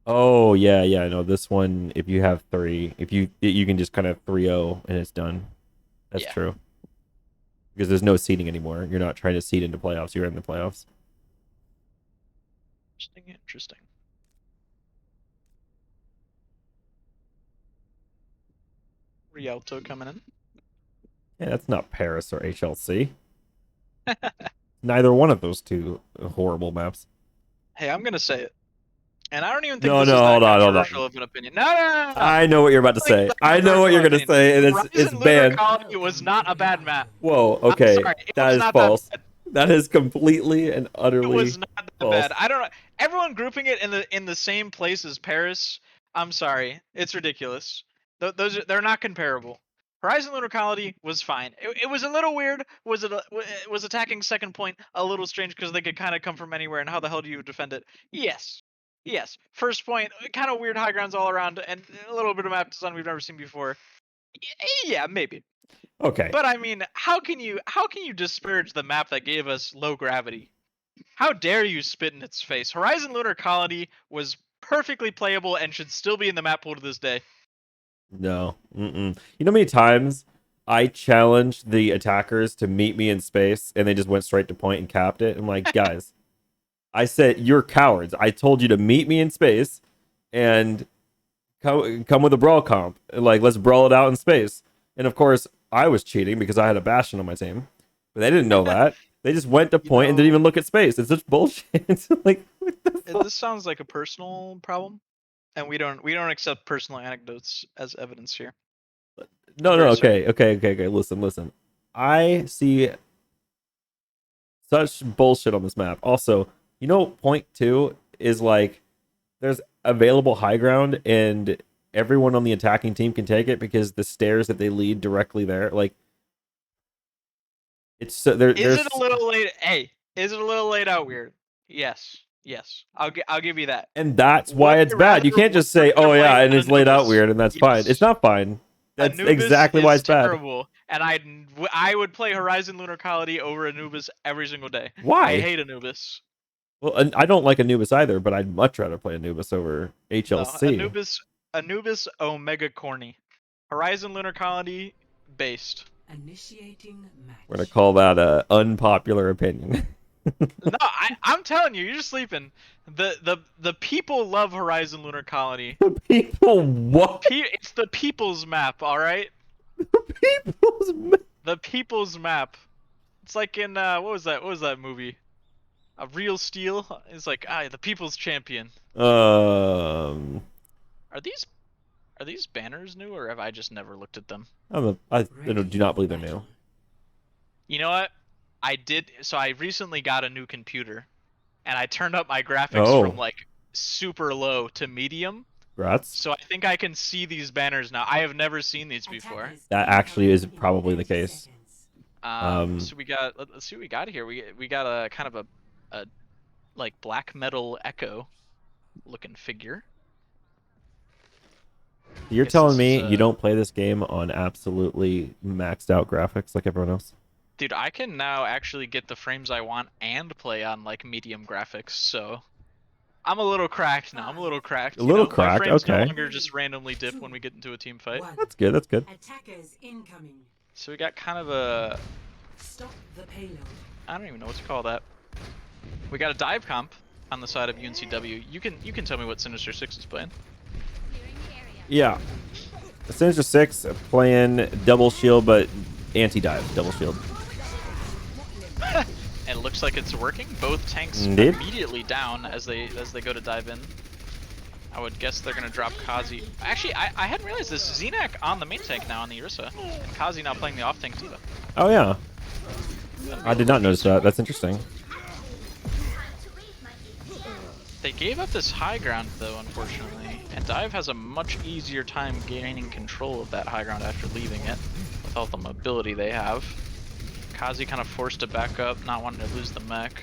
Oh, yeah, yeah. No, this one, if you have 3, if you can just kind of 3-0 and it's done. That's Yeah. true. Because there's no seeding anymore. You're not trying to seed into playoffs. You're in the playoffs. Interesting. Rialto coming in. Yeah, that's not Paris or HLC. Neither one of those two horrible maps. Hey, I'm gonna say it. And I don't even think No, this no, is that hold on. controversial of an opinion. No. I know what you're about to I think say. it's a I know what you're controversial gonna say, and opinion. it's Horizon Lunar banned. Colony was not a bad map. Whoa, I'm okay, sorry, it that was is not false. that bad. That is completely and It utterly was not that false. bad. I don't know. Everyone grouping it in the same place as Paris. I'm sorry, it's ridiculous. They're not comparable. Horizon Lunar Colony was fine. It was a little weird. Was attacking second point a little strange because they could kind of come from anywhere, and how the hell do you defend it? Yes. First point, kind of weird high grounds all around, and a little bit of map design we've never seen before. Yeah, maybe. Okay. But I mean, how can you disparage the map that gave us low gravity? How dare you spit in its face? Horizon Lunar Colony was perfectly playable and should still be in the map pool to this day. No. Mm-mm. You know how many times I challenged the attackers to meet me in space and they just went straight to point and capped it? I'm like, guys, I said, you're cowards. I told you to meet me in space and come with a brawl comp. Like, let's brawl it out in space. And of course, I was cheating because I had a Bastion on my team. But they didn't know that. They just went to point and didn't even look at space. It's such bullshit. It's like, what the fuck? This sounds like a personal problem, and we don't accept personal anecdotes as evidence here. No, Very okay. Listen. I see such bullshit on this map. Also, you know, point two is like there's available high ground and everyone on the attacking team can take it because the stairs that they lead directly there, like it's so there. Is it a little late? Hey, is it a little laid out weird? Yes. I'll give you that. and that's why it's bad. You can't just say, "Oh yeah," and it's laid out weird, and that's fine. It's not fine. That's Anubis exactly why it's terrible, bad. And I would play Horizon Lunar Colony over Anubis every single day. Why? I hate Anubis. Well, I don't like Anubis either, but I'd much rather play Anubis over HLC. No, Anubis Omega Corny. Horizon Lunar Colony based. Initiating match. We're gonna call that a unpopular opinion. No, I'm telling you, you're sleeping. The people love Horizon Lunar Colony. The people what? It's the people's map, all right. People's The people's map. It's like in what was that movie? A Real Steel. It's like the people's champion. Are these banners new, or have I just never looked at them? I do not believe they're new. You know what? I did. So I recently got a new computer, and I turned up my graphics from like super low to medium. Congrats. So I think I can see these banners now. I have never seen these before. That actually is probably the case. So we got. Let's see what we got here. We got a kind of a like black metal echo looking figure. You're telling me you don't play this game on absolutely maxed out graphics like everyone else? Dude, I can now actually get the frames I want and play on like medium graphics, so I'm a little cracked now. A little cracked, my frames okay. no longer just randomly dip when we get into a team fight. That's good. Attackers incoming. So we got kind of a Stop the payload. I don't even know what to call that. We got a dive comp on the side of UNCW. You can tell me what Sinister 6 is playing. Yeah. Sinister 6 playing double shield, but anti-dive double shield. And it looks like it's working. Both tanks Indeed. immediately down as they go to dive in. I would guess they're gonna drop Kazi. Actually, I hadn't realized this. Xenak on the main tank now on the Ursa, and Kazi now playing the off tank too. Oh yeah. I did not notice that. That's interesting. They gave up this high ground though, unfortunately, and Dive has a much easier time gaining control of that high ground after leaving it, with all the mobility they have. Kazi kind of forced to back up, not wanting to lose the mech.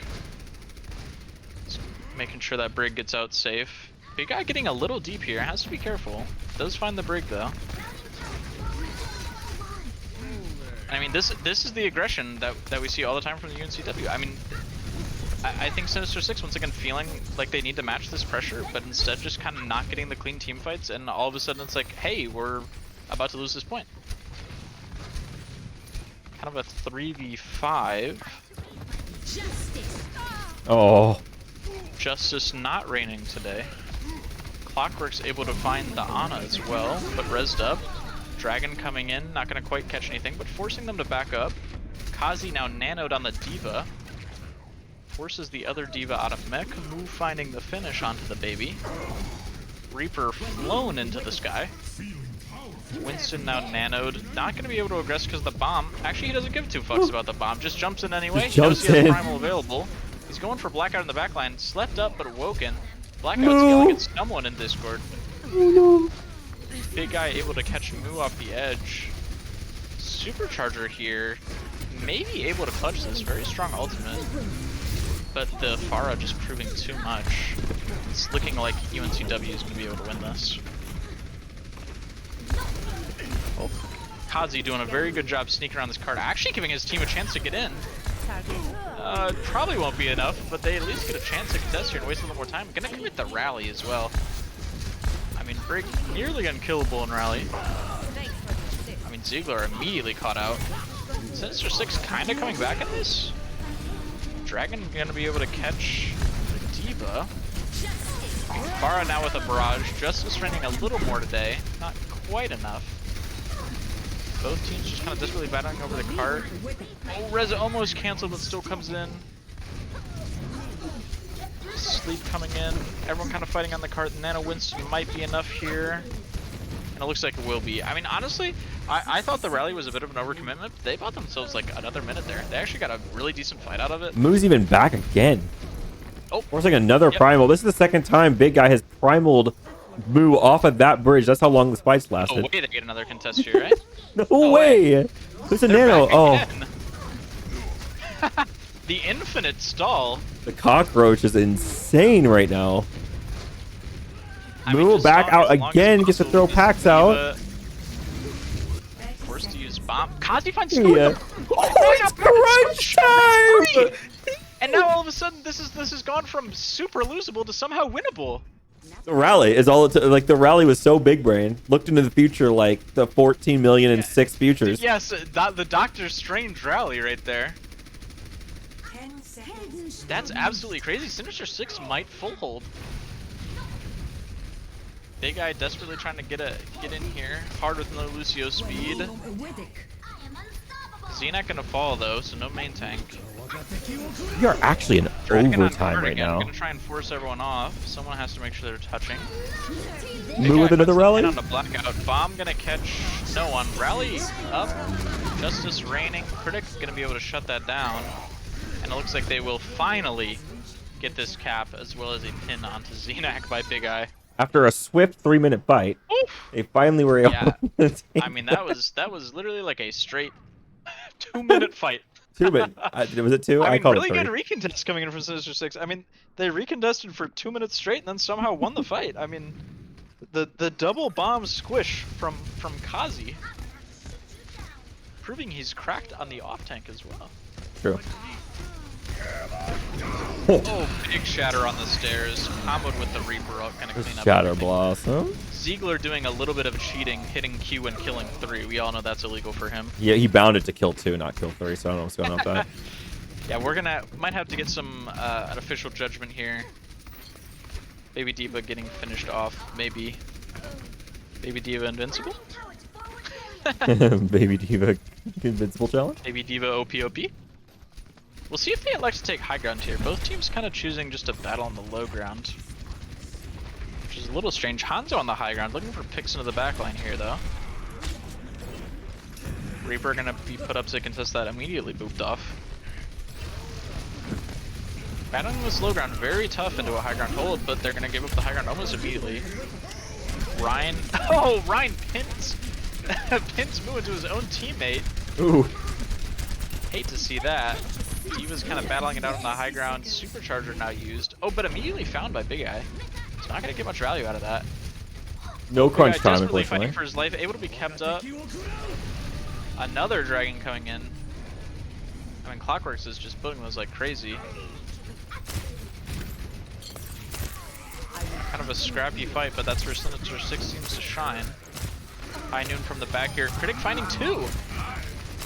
Just making sure that Brig gets out safe. Big guy getting a little deep here, has to be careful. Does find the Brig though. I mean, this is the aggression that we see all the time from the UNCW. I mean, I think Sinister 6 once again feeling like they need to match this pressure, but instead just kind of not getting the clean team fights, and all of a sudden it's like, hey, we're about to lose this point. Kind of a 3v5. Oh, Justice not raining today. Clockwork's able to find the Ana as well, but rezzed up. Dragon coming in, not going to quite catch anything, but forcing them to back up. Kazi now nanoed on the D.Va. Forces the other D.Va out of mech. Mu finding the finish onto the baby. Reaper flown into the sky. Winston now nanoed. Not going to be able to aggress because of the bomb. Actually, he doesn't give two fucks about the bomb. Just jumps in anyway. Just jumps he knows he has in. Primal available. He's going for Blackout in the backline. Slept up but awoken. Blackout's yelling at someone in Discord. Big guy able to catch Mu off the edge. Supercharger here. Maybe able to clutch this. Very strong ultimate. But the Pharah just proving too much. It's looking like UNCW is going to be able to win this. Oh, Kazi doing a very good job sneaking around this card. Actually giving his team a chance to get in. Probably won't be enough, but they at least get a chance to contest here and waste a little more time. Gonna commit the rally as well. I mean, Brig nearly unkillable in rally. I mean, Ziegler immediately caught out. Sinister 6 kind of coming back in this. Dragon gonna be able to catch the D.Va. Pharah now with a barrage. Justice raining a little more today. Not quite enough. Both teams just kind of desperately battling over the cart. Oh, Reza almost canceled, but still comes in. Sleep coming in. Everyone kind of fighting on the cart. Nano Winston might be enough here. And it looks like it will be. I mean, honestly, I thought the rally was a bit of an overcommitment. But they bought themselves like another minute there. They actually got a really decent fight out of it. Mu's even back again. Oh, Forcing another primal. This is the second time Big Guy has primaled Mu off of that bridge. That's how long the fights oh lasted. wait, they get another contest here, right? No way! There's a nano. Oh, Again. The infinite stall. the cockroach is insane right now. I mean, Mu just back out as long as again. Gets to possible, throw just packs D.Va out. Forced to use bomb. Kazi finds Yeah. Oh, it's crunch time! And now all of a sudden, this is gone from super losable to somehow winnable. The rally is all it like. The rally was so big brain. Looked into the future like the 14 million and 6 futures. Yes, the Doctor Strange rally right there. 10 seconds. That's absolutely crazy. Sinister 6 might full hold. Big guy desperately trying to get in here. Hard with no Lucio speed. Xenak gonna fall though, so no main tank. We are actually in Dragon on overtime guard right again. now. Gonna try and force everyone off. Someone has to make sure they're touching. Mu with another rally. On the blackout. Bomb gonna catch no one. Rally up. Justice raining. Critic gonna be able to shut that down. And it looks like they will finally get this cap as well as a pin onto Xenak by Big Eye. After a swift 3-minute fight, Oof. they finally were able Yeah. to take I mean, that was literally like a straight 2-minute fight. 2 minutes. Was it 2? I mean, called really it 3. good recontest coming in from Sinister 6. I mean, they recontested for 2 minutes straight and then somehow won the fight. I mean, the double bomb squish from Kazi, proving he's cracked on the off tank as well. True. Oh, big shatter on the stairs. Comboed with the Reaper, kind of clean up. Shatter everything. Blossom. Ziegler doing a little bit of cheating, hitting Q and killing 3. We all know that's illegal for him. Yeah, he bounded to kill 2, not kill 3. So I don't know what's going on with that. Yeah, might have to get some an official judgment here. Baby D.Va getting finished off, maybe. Baby D.Va invincible? Baby D.Va invincible challenge. Baby D.Va OPOP? We'll see if they elect to take high ground here. Both teams kind of choosing just to battle on the low ground. Which is a little strange. Hanzo on the high ground, looking for picks into the backline here though. Reaper gonna be put up to contest that, immediately booped off. Battling this low ground, very tough into a high ground hold, but they're gonna give up the high ground almost immediately. Ryan, oh, Ryan pins Mu into his own teammate. Ooh. Hate to see that. D.Va's kind of battling it out on the high ground. Supercharger now used. Oh, but immediately found by Big Eye. He's not gonna get much value out of that. No crunch Big Eye time, desperately unfortunately. fighting for his life, able to be kept up. Another dragon coming in. I mean, Clockworks is just building those like crazy. Kind of a scrappy fight, but that's where Sinister 6 seems to shine. High noon from the back here. Critic finding 2.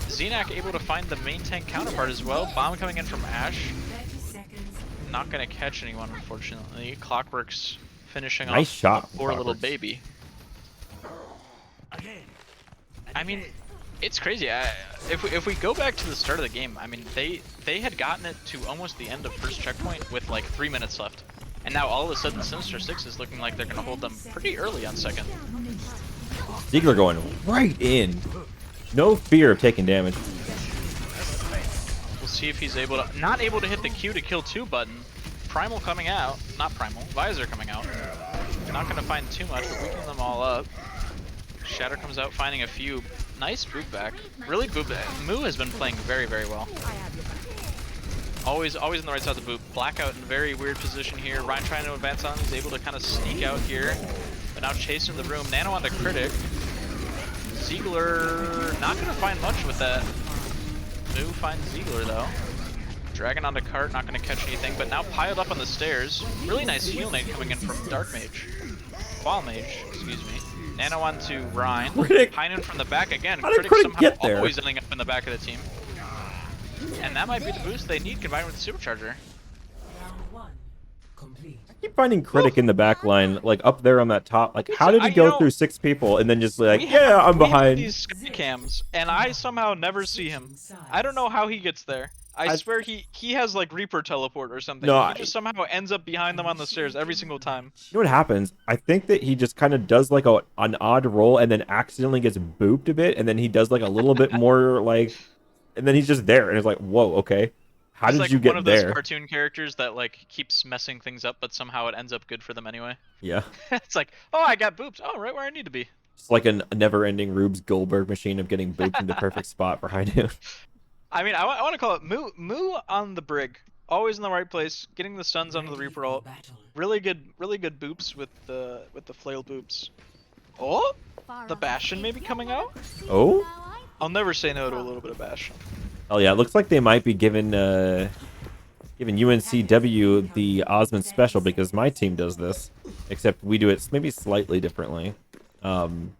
Xenak able to find the main tank counterpart as well. Bomb coming in from Ashe. 30 seconds. Not gonna catch anyone, unfortunately. Clockwork's finishing Nice off shot, the poor little Clockworks. baby. I mean, it's crazy. If we go back to the start of the game, I mean, they had gotten it to almost the end of first checkpoint with like 3 minutes left, and now all of a sudden Sinister 6 is looking like they're gonna hold them pretty early on second. Ziegler going right in. No fear of taking damage. We'll see if he's able to, not able to hit the Q to kill 2 button. Primal coming out, not Primal, Visor coming out. Not gonna find too much, but weakening them all up. Shatter comes out finding a few. Nice boot back. Really boot back. Moo has been playing very, very well. Always in the right side of the boot. Blackout in a very weird position here. Ryan trying to advance on. He's able to kind of sneak out here. But now chasing the room. Nano onto Critic. Ziegler not going to find much with that. Moo finds Ziegler though. Dragon onto Cart, not going to catch anything. But now piled up on the stairs. Really nice heal nade coming in from Dark Mage. Fall Mage, excuse me. Nano onto Ryan. Critic. Pining from the back again. How did Critic Critic somehow get there? always ending up in the back of the team. And that might be the boost they need combined with the supercharger. Round 1 complete. I keep finding Critic in the back line, like up there on that top. Like, how did he go through 6 people and then just like, yeah, I'm We have behind? these sky cams, and I somehow never see him. I don't know how he gets there. I swear he has like Reaper teleport or something. No, He just somehow ends up behind them on the stairs every single time. You know what happens? I think that he just kind of does like an odd roll and then accidentally gets booped a bit, and then he does like a little bit more like, and then he's just there, and it's like, whoa, okay, how He's did like you get one of there? those cartoon characters that like keeps messing things up, but somehow it ends up good for them anyway. Yeah, It's like, oh, I got booped. Oh, right where I need to be. it's like a never-ending Rubes Goldberg machine of getting booped in the perfect spot for high noon. I mean, I want to call it Moo on the brig, always in the right place, getting the stuns onto the Reaper ult. Really good boops with the flail boops. Oh, the Bastion maybe coming out. Oh, I'll never say no to a little bit of Bastion. oh yeah, it looks like they might be giving UNCW the Osmond special because my team does this, except we do it maybe slightly differently. I'm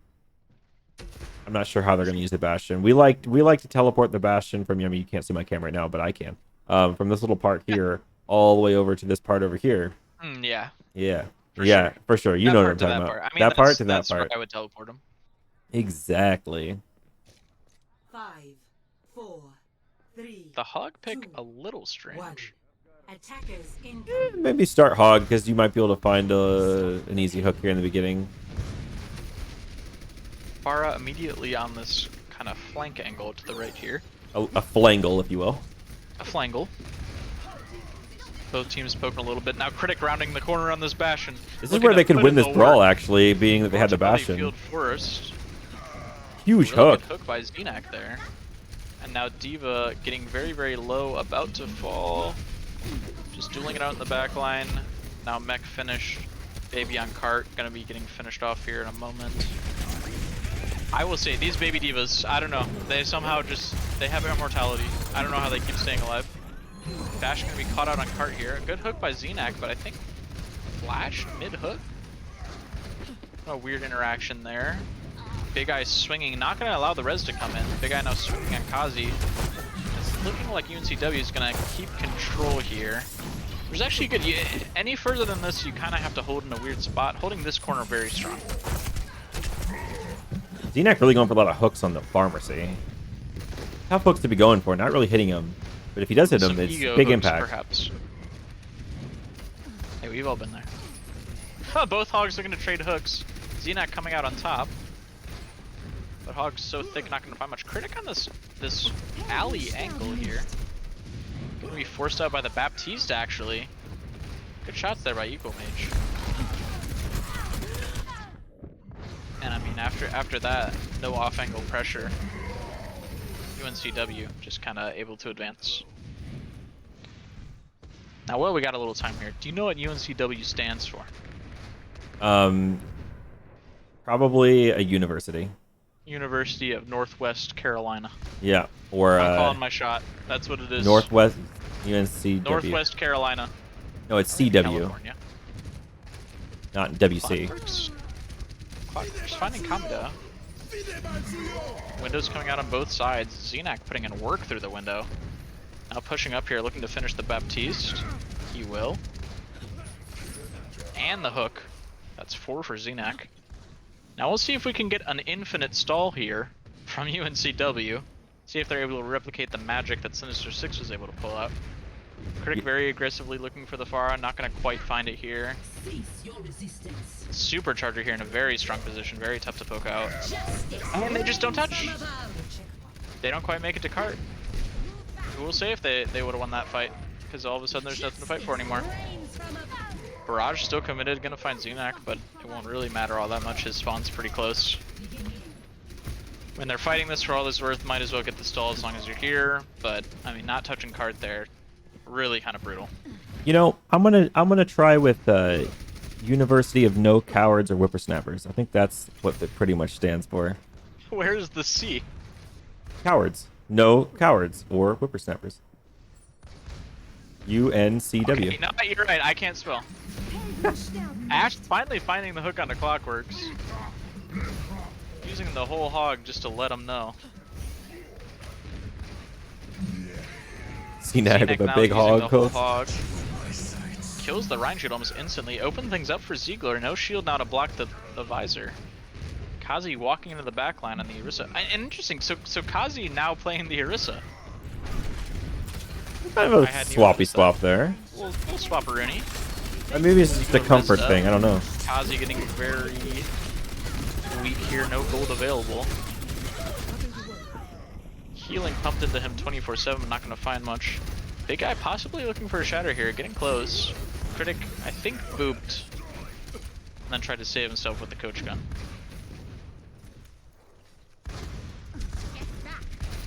not sure how they're going to use the Bastion. We like to teleport the Bastion from, I mean, you can't see my cam right now, but I can. From this little part here all the way over to this part over here. Yeah. Yeah. For Yeah, sure. for sure. You That know what part I'm to talking that about. part. I mean, That part to that that's where part. I would teleport him. Exactly. 5, 4, 3. The hog pick 2, a little 1. strange. Attackers incoming. Maybe start Hog because you might be able to find an easy hook here in the beginning. Farah immediately on this kind of flank angle to the right here. A flangle, if you will. A flangle. Both teams poking a little bit. Now Critic rounding the corner on this Bastion. This is Looking where to they could put win in this the brawl, work. actually, being that they had the Multi-body Bastion. Field Forest. Huge Really hook. good hook by Xenak there. And now Diva getting very, very low, about to fall. Just dueling it out in the back line. Now Mech finished. Baby on Cart, gonna be getting finished off here in a moment. I will say, these baby divas, I don't know. They somehow just, they have immortality. I don't know how they keep staying alive. Dash gonna be caught out on Cart here. A good hook by Xenak, but I think Flash mid-hook? A weird interaction there. Big Eye swinging, not gonna allow the res to come in. Big Eye now swinging on Kazi. It's looking like UNCW is gonna keep control here. There's actually good, any further than this, you kind of have to hold in a weird spot. Holding this corner very strong. Xenak really going for a lot of hooks on the pharmacy. Tough hooks to be going for, not really hitting him. But if he does hit him, Some it's ego big hooks, impact. perhaps. Hey, we've all been there. Both Hogs are gonna trade hooks. Xenak coming out on top. But Hog's so thick, not gonna find much. Critic on this alley angle here. Gonna be forced out by the Baptiste, actually. Good shots there by Eco Mage. And I mean, after that, no off-angle pressure. UNCW just kind of able to advance. Now, well, we got a little time here. Do you know what UNCW stands for? Probably a university. University of Northwest Carolina. Yeah, or I'm calling my shot. That's what it is. Northwest UNCW. Northwest Carolina. No, it's CW, California. not WC. Clockworks finding Kamada. Windows coming out on both sides. Xenak putting in work through the window. Now pushing up here, looking to finish the Baptiste. He will. And the hook. That's 4 for Xenak. Now we'll see if we can get an infinite stall here from UNCW. See if they're able to replicate the magic that Sinister 6 was able to pull out. Critic very aggressively looking for the Pharah, not going to quite find it here. Supercharger here in a very strong position, very tough to poke out. And they just don't touch. They don't quite make it to cart. Who will say if they would have won that fight, because all of a sudden there's nothing to fight for anymore. Barrage still committed, gonna find Xenak, but it won't really matter all that much. His spawn's pretty close. When they're fighting this for all it's worth, might as well get the stall as long as you're here. But I mean, not touching cart there, really kind of brutal. You know, I'm gonna try with University of No Cowards or Whippersnappers. I think that's what it pretty much stands for. Where's the C? Cowards. No cowards or whippersnappers. UNCW. Okay, no, you're right. I can't spell. Ash finally finding the hook onto Clockworks. Using the whole hog just to let him know. CNAG with a now big using hog. the whole hog. Kills the Rhine Shield almost instantly. Open things up for Ziegler. No shield now to block the visor. Kazi walking into the back line on the Orisa. And interesting, so Kazi now playing the Orisa. Kind of a swappy swap there. We'll swap a Rooney. Maybe it's just a comfort thing, I don't know. Kazi getting very weak here, no gold available. Healing pumped into him 24/7, not gonna find much. Big guy possibly looking for a shatter here, getting close. Critic, I think, booped. And then tried to save himself with the coach gun.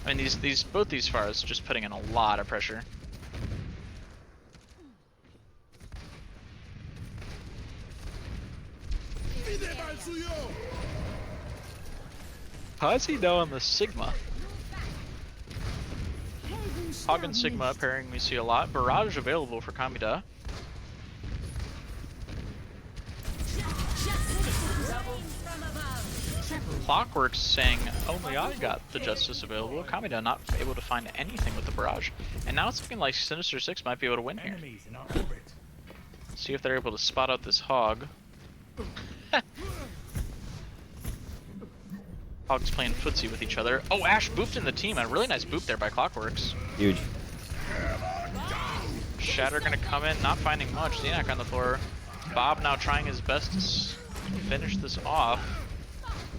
I mean, both these Pharahs just putting in a lot of pressure. Kazi now on the Sigma. Hog and Sigma pairing we see a lot. Barrage available for Kamida. Clockworks saying only I got the justice available. Kamida not able to find anything with the barrage. And now it's looking like Sinister 6 might be able to win here. See if they're able to spot out this hog. Hogs playing footsie with each other. Oh, Ash booped in the team. A really nice boop there by Clockworks. Huge. Shatter gonna come in, not finding much. Xenak on the floor. Bob now trying his best to finish this off.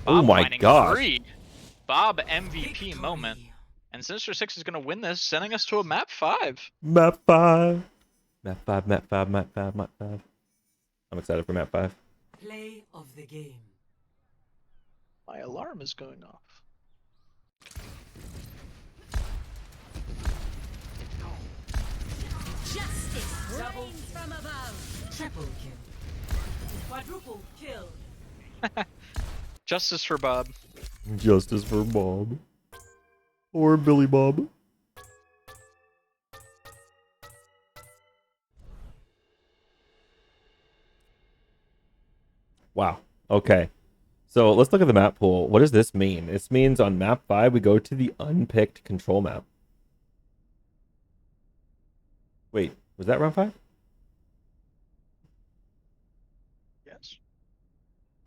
Bob oh my gosh. 3. Bob MVP moment. And Sinister 6 is gonna win this, sending us to a map 5. Map 5. Map 5, map 5, map 5, map 5. I'm excited for map 5. Play of the game. My alarm is going off. Justice reigns from above. Triple kill. Quadruple kill. Justice for Bob. Justice for Bob. Or Billy Bob. Wow. Okay. So let's look at the map pool. What does this mean? This means on map 5, we go to the unpicked control map. Wait, was that round 5? Yes.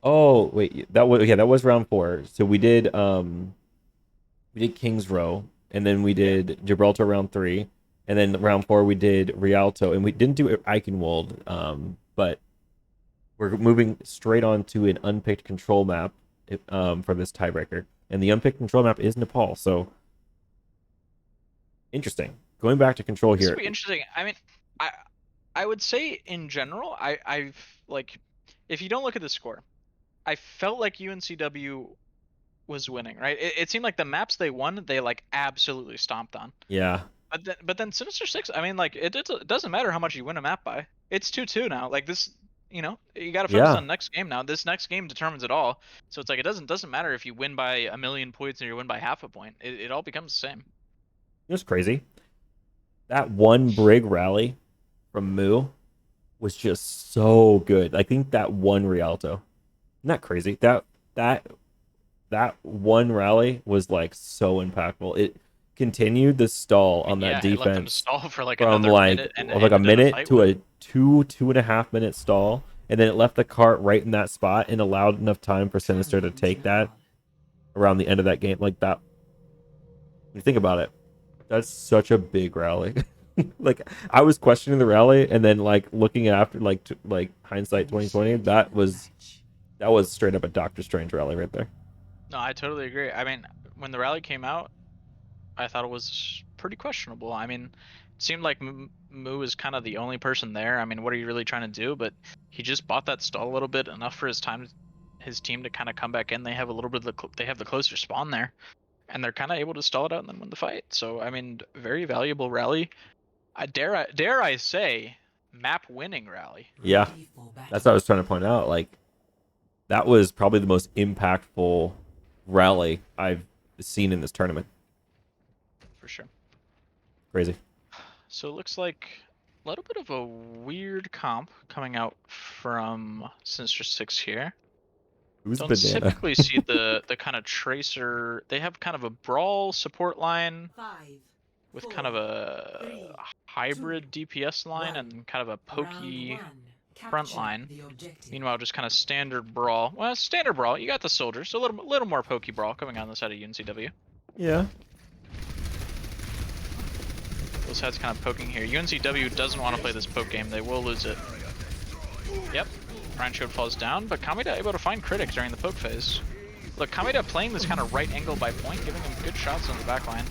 Oh, wait, that was round 4. So we did King's Row, and then we did Gibraltar round 3, and then round 4 we did Rialto, and we didn't do Eichenwald, but we're moving straight on to an unpicked control map for this tiebreaker. And the unpicked control map is Nepal, so interesting. Going back to control here. This would be interesting. I mean, I would say in general, I've like, if you don't look at the score, I felt like UNCW was winning, right? It seemed like the maps they won, they like absolutely stomped on. Yeah. But then Sinister 6, I mean, like it doesn't matter how much you win a map by. It's 2-2 now. Like this, you know, you got to focus on the next game now. This next game determines it all. So it's like it doesn't matter if you win by 1,000,000 points or you win by half a point. It all becomes the same. It was crazy. That one Brig rally from Moo was just so good. I think that one Rialto. Isn't that crazy? That that one rally was like so impactful. It continued the stall on that yeah, it let them defense stall for like from another like minute and like a ended in minute fight to with a 2.5 minute stall, and then it left the cart right in that spot and allowed enough time for Sinister to take that around the end of that game. Like that, when you think about it, that's such a big rally. Like I was questioning the rally, and then like looking after like hindsight 2020, that was straight up a Doctor Strange rally right there. No, I totally agree. I mean, when the rally came out, I thought it was pretty questionable. I mean, it seemed like Moo is kind of the only person there. I mean, what are you really trying to do? But he just bought that stall a little bit, enough for his team to kind of come back in. They have a little bit of they have the closer spawn there, and they're kind of able to stall it out and then win the fight. So I mean, very valuable rally. Dare I say, map winning rally. Yeah, that's what I was trying to point out. Like that was probably the most impactful rally I've seen in this tournament. For sure. Crazy. So it looks like a little bit of a weird comp coming out from Sinister 6 here. Who's Don't banana? typically see the kind of tracer. They have kind of a brawl support line 5, with 4, kind of a 3, hybrid DPS line 1. and kind of a pokey Round 1. front Capture line. the objective. Meanwhile, just kind of standard brawl. Well, standard brawl. You got the soldiers, so a little more pokey brawl coming on the side of UNCW. Yeah. Both sides kind of poking here. UNCW doesn't want to play this poke game. They will lose it. Yep. Ryan Shield falls down, but Kameda able to find Critic during the poke phase. Look, Kameda playing this kind of right angle by point, giving him good shots on the back line.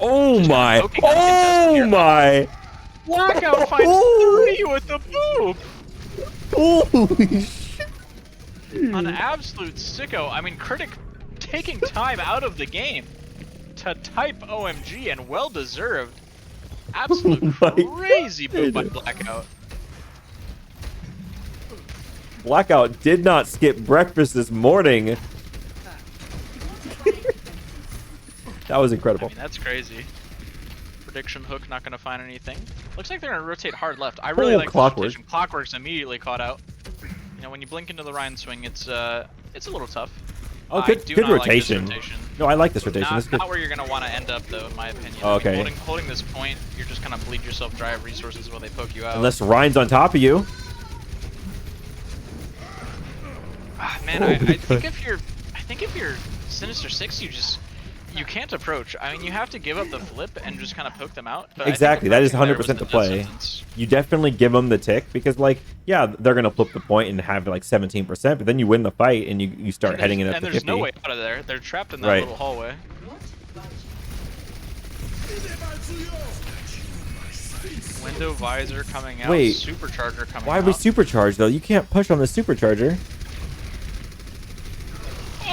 Oh Just my! poking uncontested here. Oh my! Blackout finds 3 with the boop! Holy shit! An absolute sicko. I mean, Critic taking time out of the game to type OMG, and well deserved. Absolute my crazy boop by God. Blackout. Blackout did not skip breakfast this morning. That was I incredible. mean, that's crazy. Prediction hook not going to find anything. Looks like they're going to rotate hard left. I really like this Clockwork. rotation. Clockwork's immediately caught out. You know, when you blink into the Ryan swing, it's a little tough. Oh, I good, do good not like this rotation. rotation. No, I like this rotation. That's good. Not where you're going to want to end up, though, in my opinion. Oh, okay. I mean, holding this point, you're just going to bleed yourself dry of resources when they poke you out. Unless Ryan's on top of you. Man, Oh, I good. think if you're Sinister 6, you can't approach. I mean, you have to give up the flip and just kind of poke them out. But Exactly. That is 100% the the play. You definitely give them the tick because, like, yeah, they're gonna flip the point and have like 17%, but then you win the fight and you start heading it up and to there's 50. no way out of there. They're trapped in that Right. little hallway. Window visor coming out. Wait, Supercharger coming Why out. are we supercharged though? You can't push on the supercharger.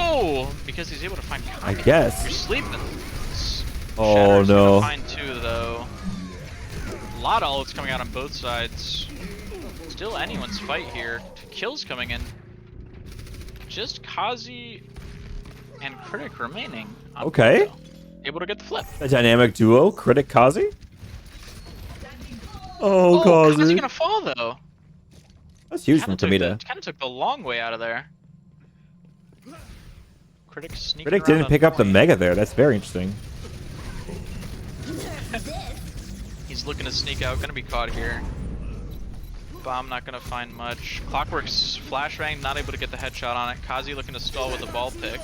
Oh, because he's able to find. I guess. You're sleeping. Oh, Shatter's gonna no. Find 2 though. A lot of ults coming out on both sides. Still anyone's fight here. Kills coming in. Just Kazi and Critic remaining. On Okay. Window. Able to get the flip. A dynamic duo, Critic Kazi. Oh, Kazi Kazi. gonna fall though. That's huge from Kameda. Kind of took the long way out of there. Critic sneaking Critic around didn't on pick up the point. mega there. That's very interesting. He's looking to sneak out. Gonna be caught here. Bomb not gonna find much. Clockwork's flashbang not able to get the headshot on it. Kazi looking to stall with the ball pick.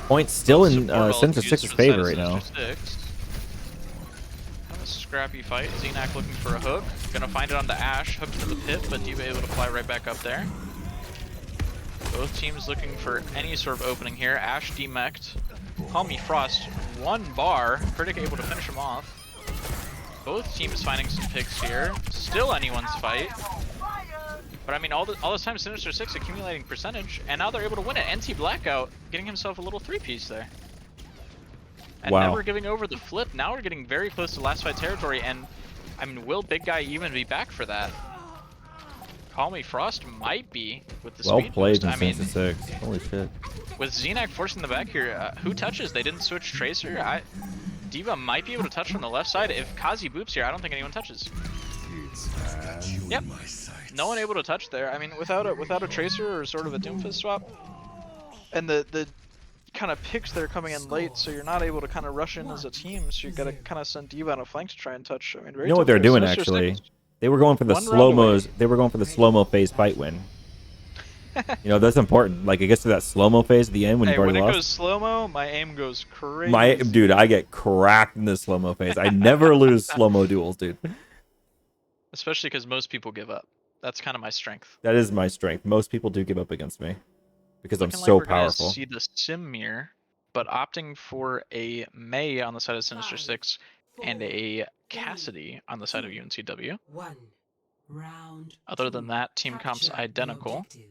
Point still in Support ult Sinister used 6's for the side favor of right now. Sinister 6. Kind of a scrappy fight. Xenak looking for a hook. Gonna find it onto Ash. Hooked into the pit, but Diva able to fly right back up there. Both teams looking for any sort of opening here. Ash demeched. Call me Frost. 1 bar. Critic able to finish him off. Both teams finding some picks here. Still anyone's fight. But I mean, all this time Sinister 6 accumulating percentage, and now they're able to win it. NT Blackout getting himself a little 3-piece there. And Wow. never giving over the flip. Now we're getting very close to last fight territory, and I mean, will Big Guy even be back for that? Call me Frost might be with the Well speed played boost. from I mean, Sinister 6. Holy shit. with Xenak forcing the back here, who touches? They didn't switch Tracer. Diva might be able to touch from the left side. If Kazi boops here, I don't think anyone touches. Yep. No one able to touch there. I mean, without a Tracer or sort of a Doomfist swap, and the kind of picks that are coming in late, so you're not able to kind of rush in as a team. So you gotta kind of send D.Va on a flank to try and touch. I mean, very You know what tough they're guys. doing Sinister actually? Six, They were going for the one round away. slow-mos. They were going for the slow-mo phase fight win. You know, that's important. Like, it gets to that slow-mo phase at the end when Hey, you've already when it lost. goes slow-mo, my aim goes crazy. My dude, I get cracked in the slow-mo phase. I never lose slow-mo duels, dude. Especially because most people give up. That's kind of my strength. That is my strength. Most people do give up against me because Looking I'm like so we're gonna powerful. see the sim mirror, but opting for a May on the side of Sinister 6 and a Cassidy on the side of UNCW. 1. Round Other than 2. that, team comp's Capture the identical. objective.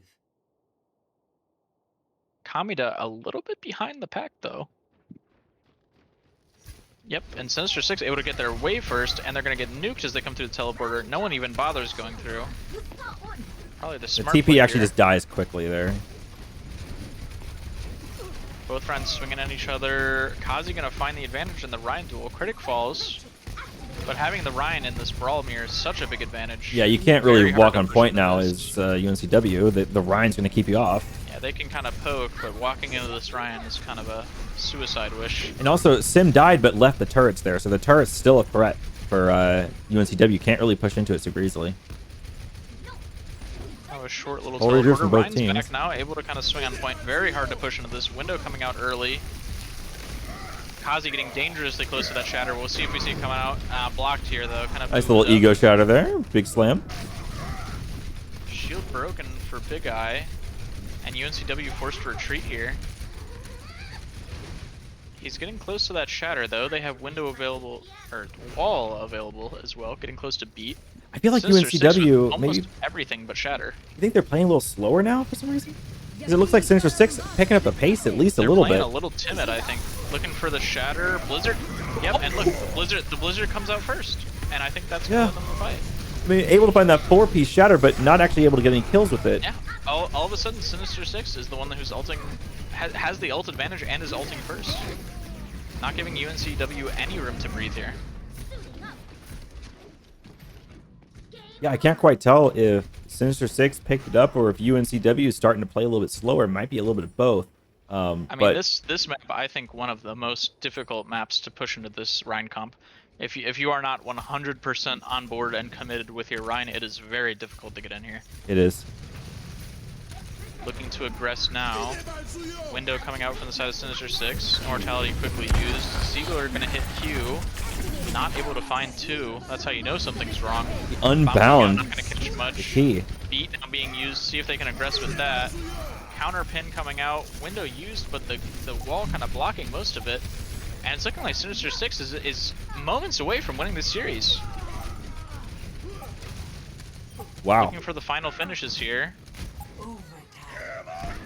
Kamida a little bit behind the pack though. Yep, and Sinister 6 able to get their way first, and they're gonna get nuked as they come through the teleporter. No one even bothers going through. Probably the The smart play TP actually here. just dies quickly there. Both friends swinging at each other. Kazi gonna find the advantage in the Ryan duel. Critic falls, but having the Ryan in this brawl mirror is such a big advantage. Yeah, you can't Very really hard walk to on push point into now this. as UNCW. The Ryan's going to keep you off. Yeah, they can kind of poke, but walking into this Ryan is kind of a suicide wish. And also, Sim died but left the turrets there, so the turret's still a threat for UNCW. Can't really push into it super easily. Oh, a short little What we do teleporter. from both Ryan's teams. back now, able to kind of swing on point. Very hard to push into this. Window coming out early. Kazi getting dangerously close to that shatter. We'll see if we see it coming out. Blocked here though. Kind of Nice moved little up. ego shatter there. Big slam. Shield broken for Big Eye, and UNCW forced to retreat here. He's getting close to that shatter though. They have window available, or wall available as well. Getting close to beat. I feel like Sinister 6 with UNCW, almost maybe, everything but shatter. you think they're playing a little slower now for some reason? Because it looks like Sinister 6 picking up the pace at least a They're little playing bit. a little timid, I think. Looking for the shatter. Blizzard. Yep, and look, the Blizzard comes out first, and I think that's gonna win them the fight. I mean, able to find that 4-piece shatter, but not actually able to get any kills with it. Yeah. All of a sudden, Sinister 6 is the one who's ulting, has the ult advantage and is ulting first. Not giving UNCW any room to breathe here. Yeah, I can't quite tell if Sinister 6 picked it up or if UNCW is starting to play a little bit slower. It might be a little bit of both. I mean, But this map, I think, one of the most difficult maps to push into this Rhine comp. If you are not 100% on board and committed with your Rhine, it is very difficult to get in here. it is. Looking to aggress now. Window coming out from the side of Sinister 6. Immortality quickly used. Seagull are going to hit Q. Not able to find 2. That's how you know something's wrong. Unbound. Not going to catch much. Key. Beat now being used. See if they can aggress with that. Counter pin coming out. Window used, but the wall kind of blocking most of it. And it's looking like Sinister 6 is moments away from winning this series. Wow. Looking for the final finishes here. Overtime.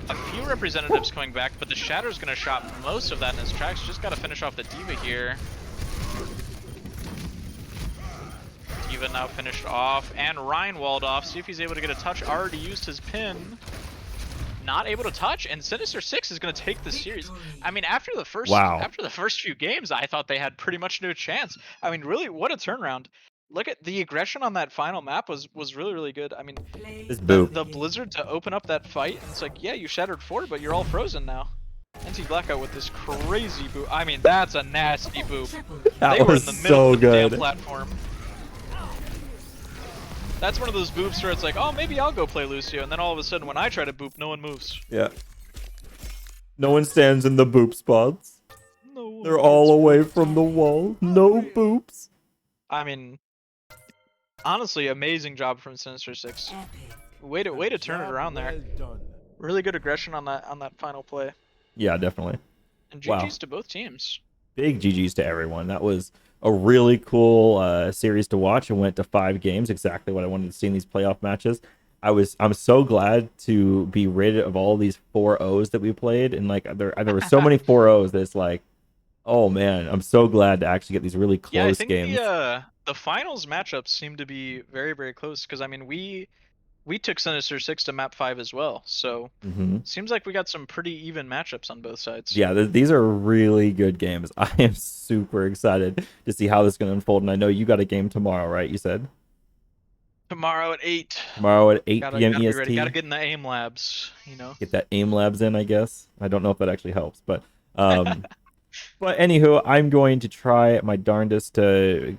A few representatives coming back, but the Shatter's going to shot most of that in his tracks. Just got to finish off the D.Va here. D.Va now finished off, and Ryan walled off. See if he's able to get a touch. Already used his pin. Not able to touch, and Sinister 6 is going to take the series. I mean, after the first few games, I thought they had pretty much no chance. I mean, really, what a turnaround. Look at the aggression on that final map was really, really good. I mean, This boop. the Blizzard to open up that fight, and it's like, yeah, you shattered 4, but you're all frozen now. NC Blackout with this crazy boop. I mean, that's a nasty boop. That They were was in the middle so of the damn good. platform. That's one of those boops where it's like, oh, maybe I'll go play Lucio, and then all of a sudden when I try to boop, no one moves. Yeah. No one stands in the boop spots. No They're one all moves. away from the wall. No boops. I mean, honestly, amazing job from Sinister 6. Way to turn it around there. Really good aggression on that final play. Yeah, definitely. And Wow. GG's to both teams. Big GG's to everyone. That was a really cool series to watch. It went to 5 games, exactly what I wanted to see in these playoff matches. I'm so glad to be rid of all these 4-0s that we played, and like there were so many 4-0s that it's like, oh man, I'm so glad to actually get these really close Yeah, I think games. the finals matchups seem to be very, very close because I mean we took Sinister 6 to map 5 as well, so seems like we got some pretty even matchups on both sides. Yeah, these are really good games. I am super excited to see how this is going to unfold, and I know you got a game tomorrow, right? You said. Tomorrow at 8. Tomorrow at 8 Gotta p.m. be ready. EST. Gotta get in the aim labs. You know. Get that aim labs in, I guess. I don't know if that actually helps, but but anywho, I'm going to try my darndest to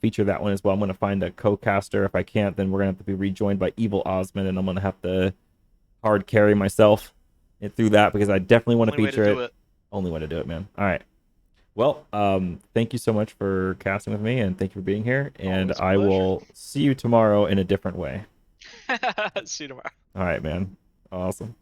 feature that one as well. I'm going to find a co-caster. If I can't, then we're going to have to be rejoined by Evil Osmond, and I'm going to have to hard carry myself through that because I definitely want to Only way feature to do it. Only way to do it, man. All right. Well, thank you so much for casting with me, and thank you for being here. And Always a I will pleasure. see you tomorrow in a different way. See you tomorrow. All right, man. Awesome.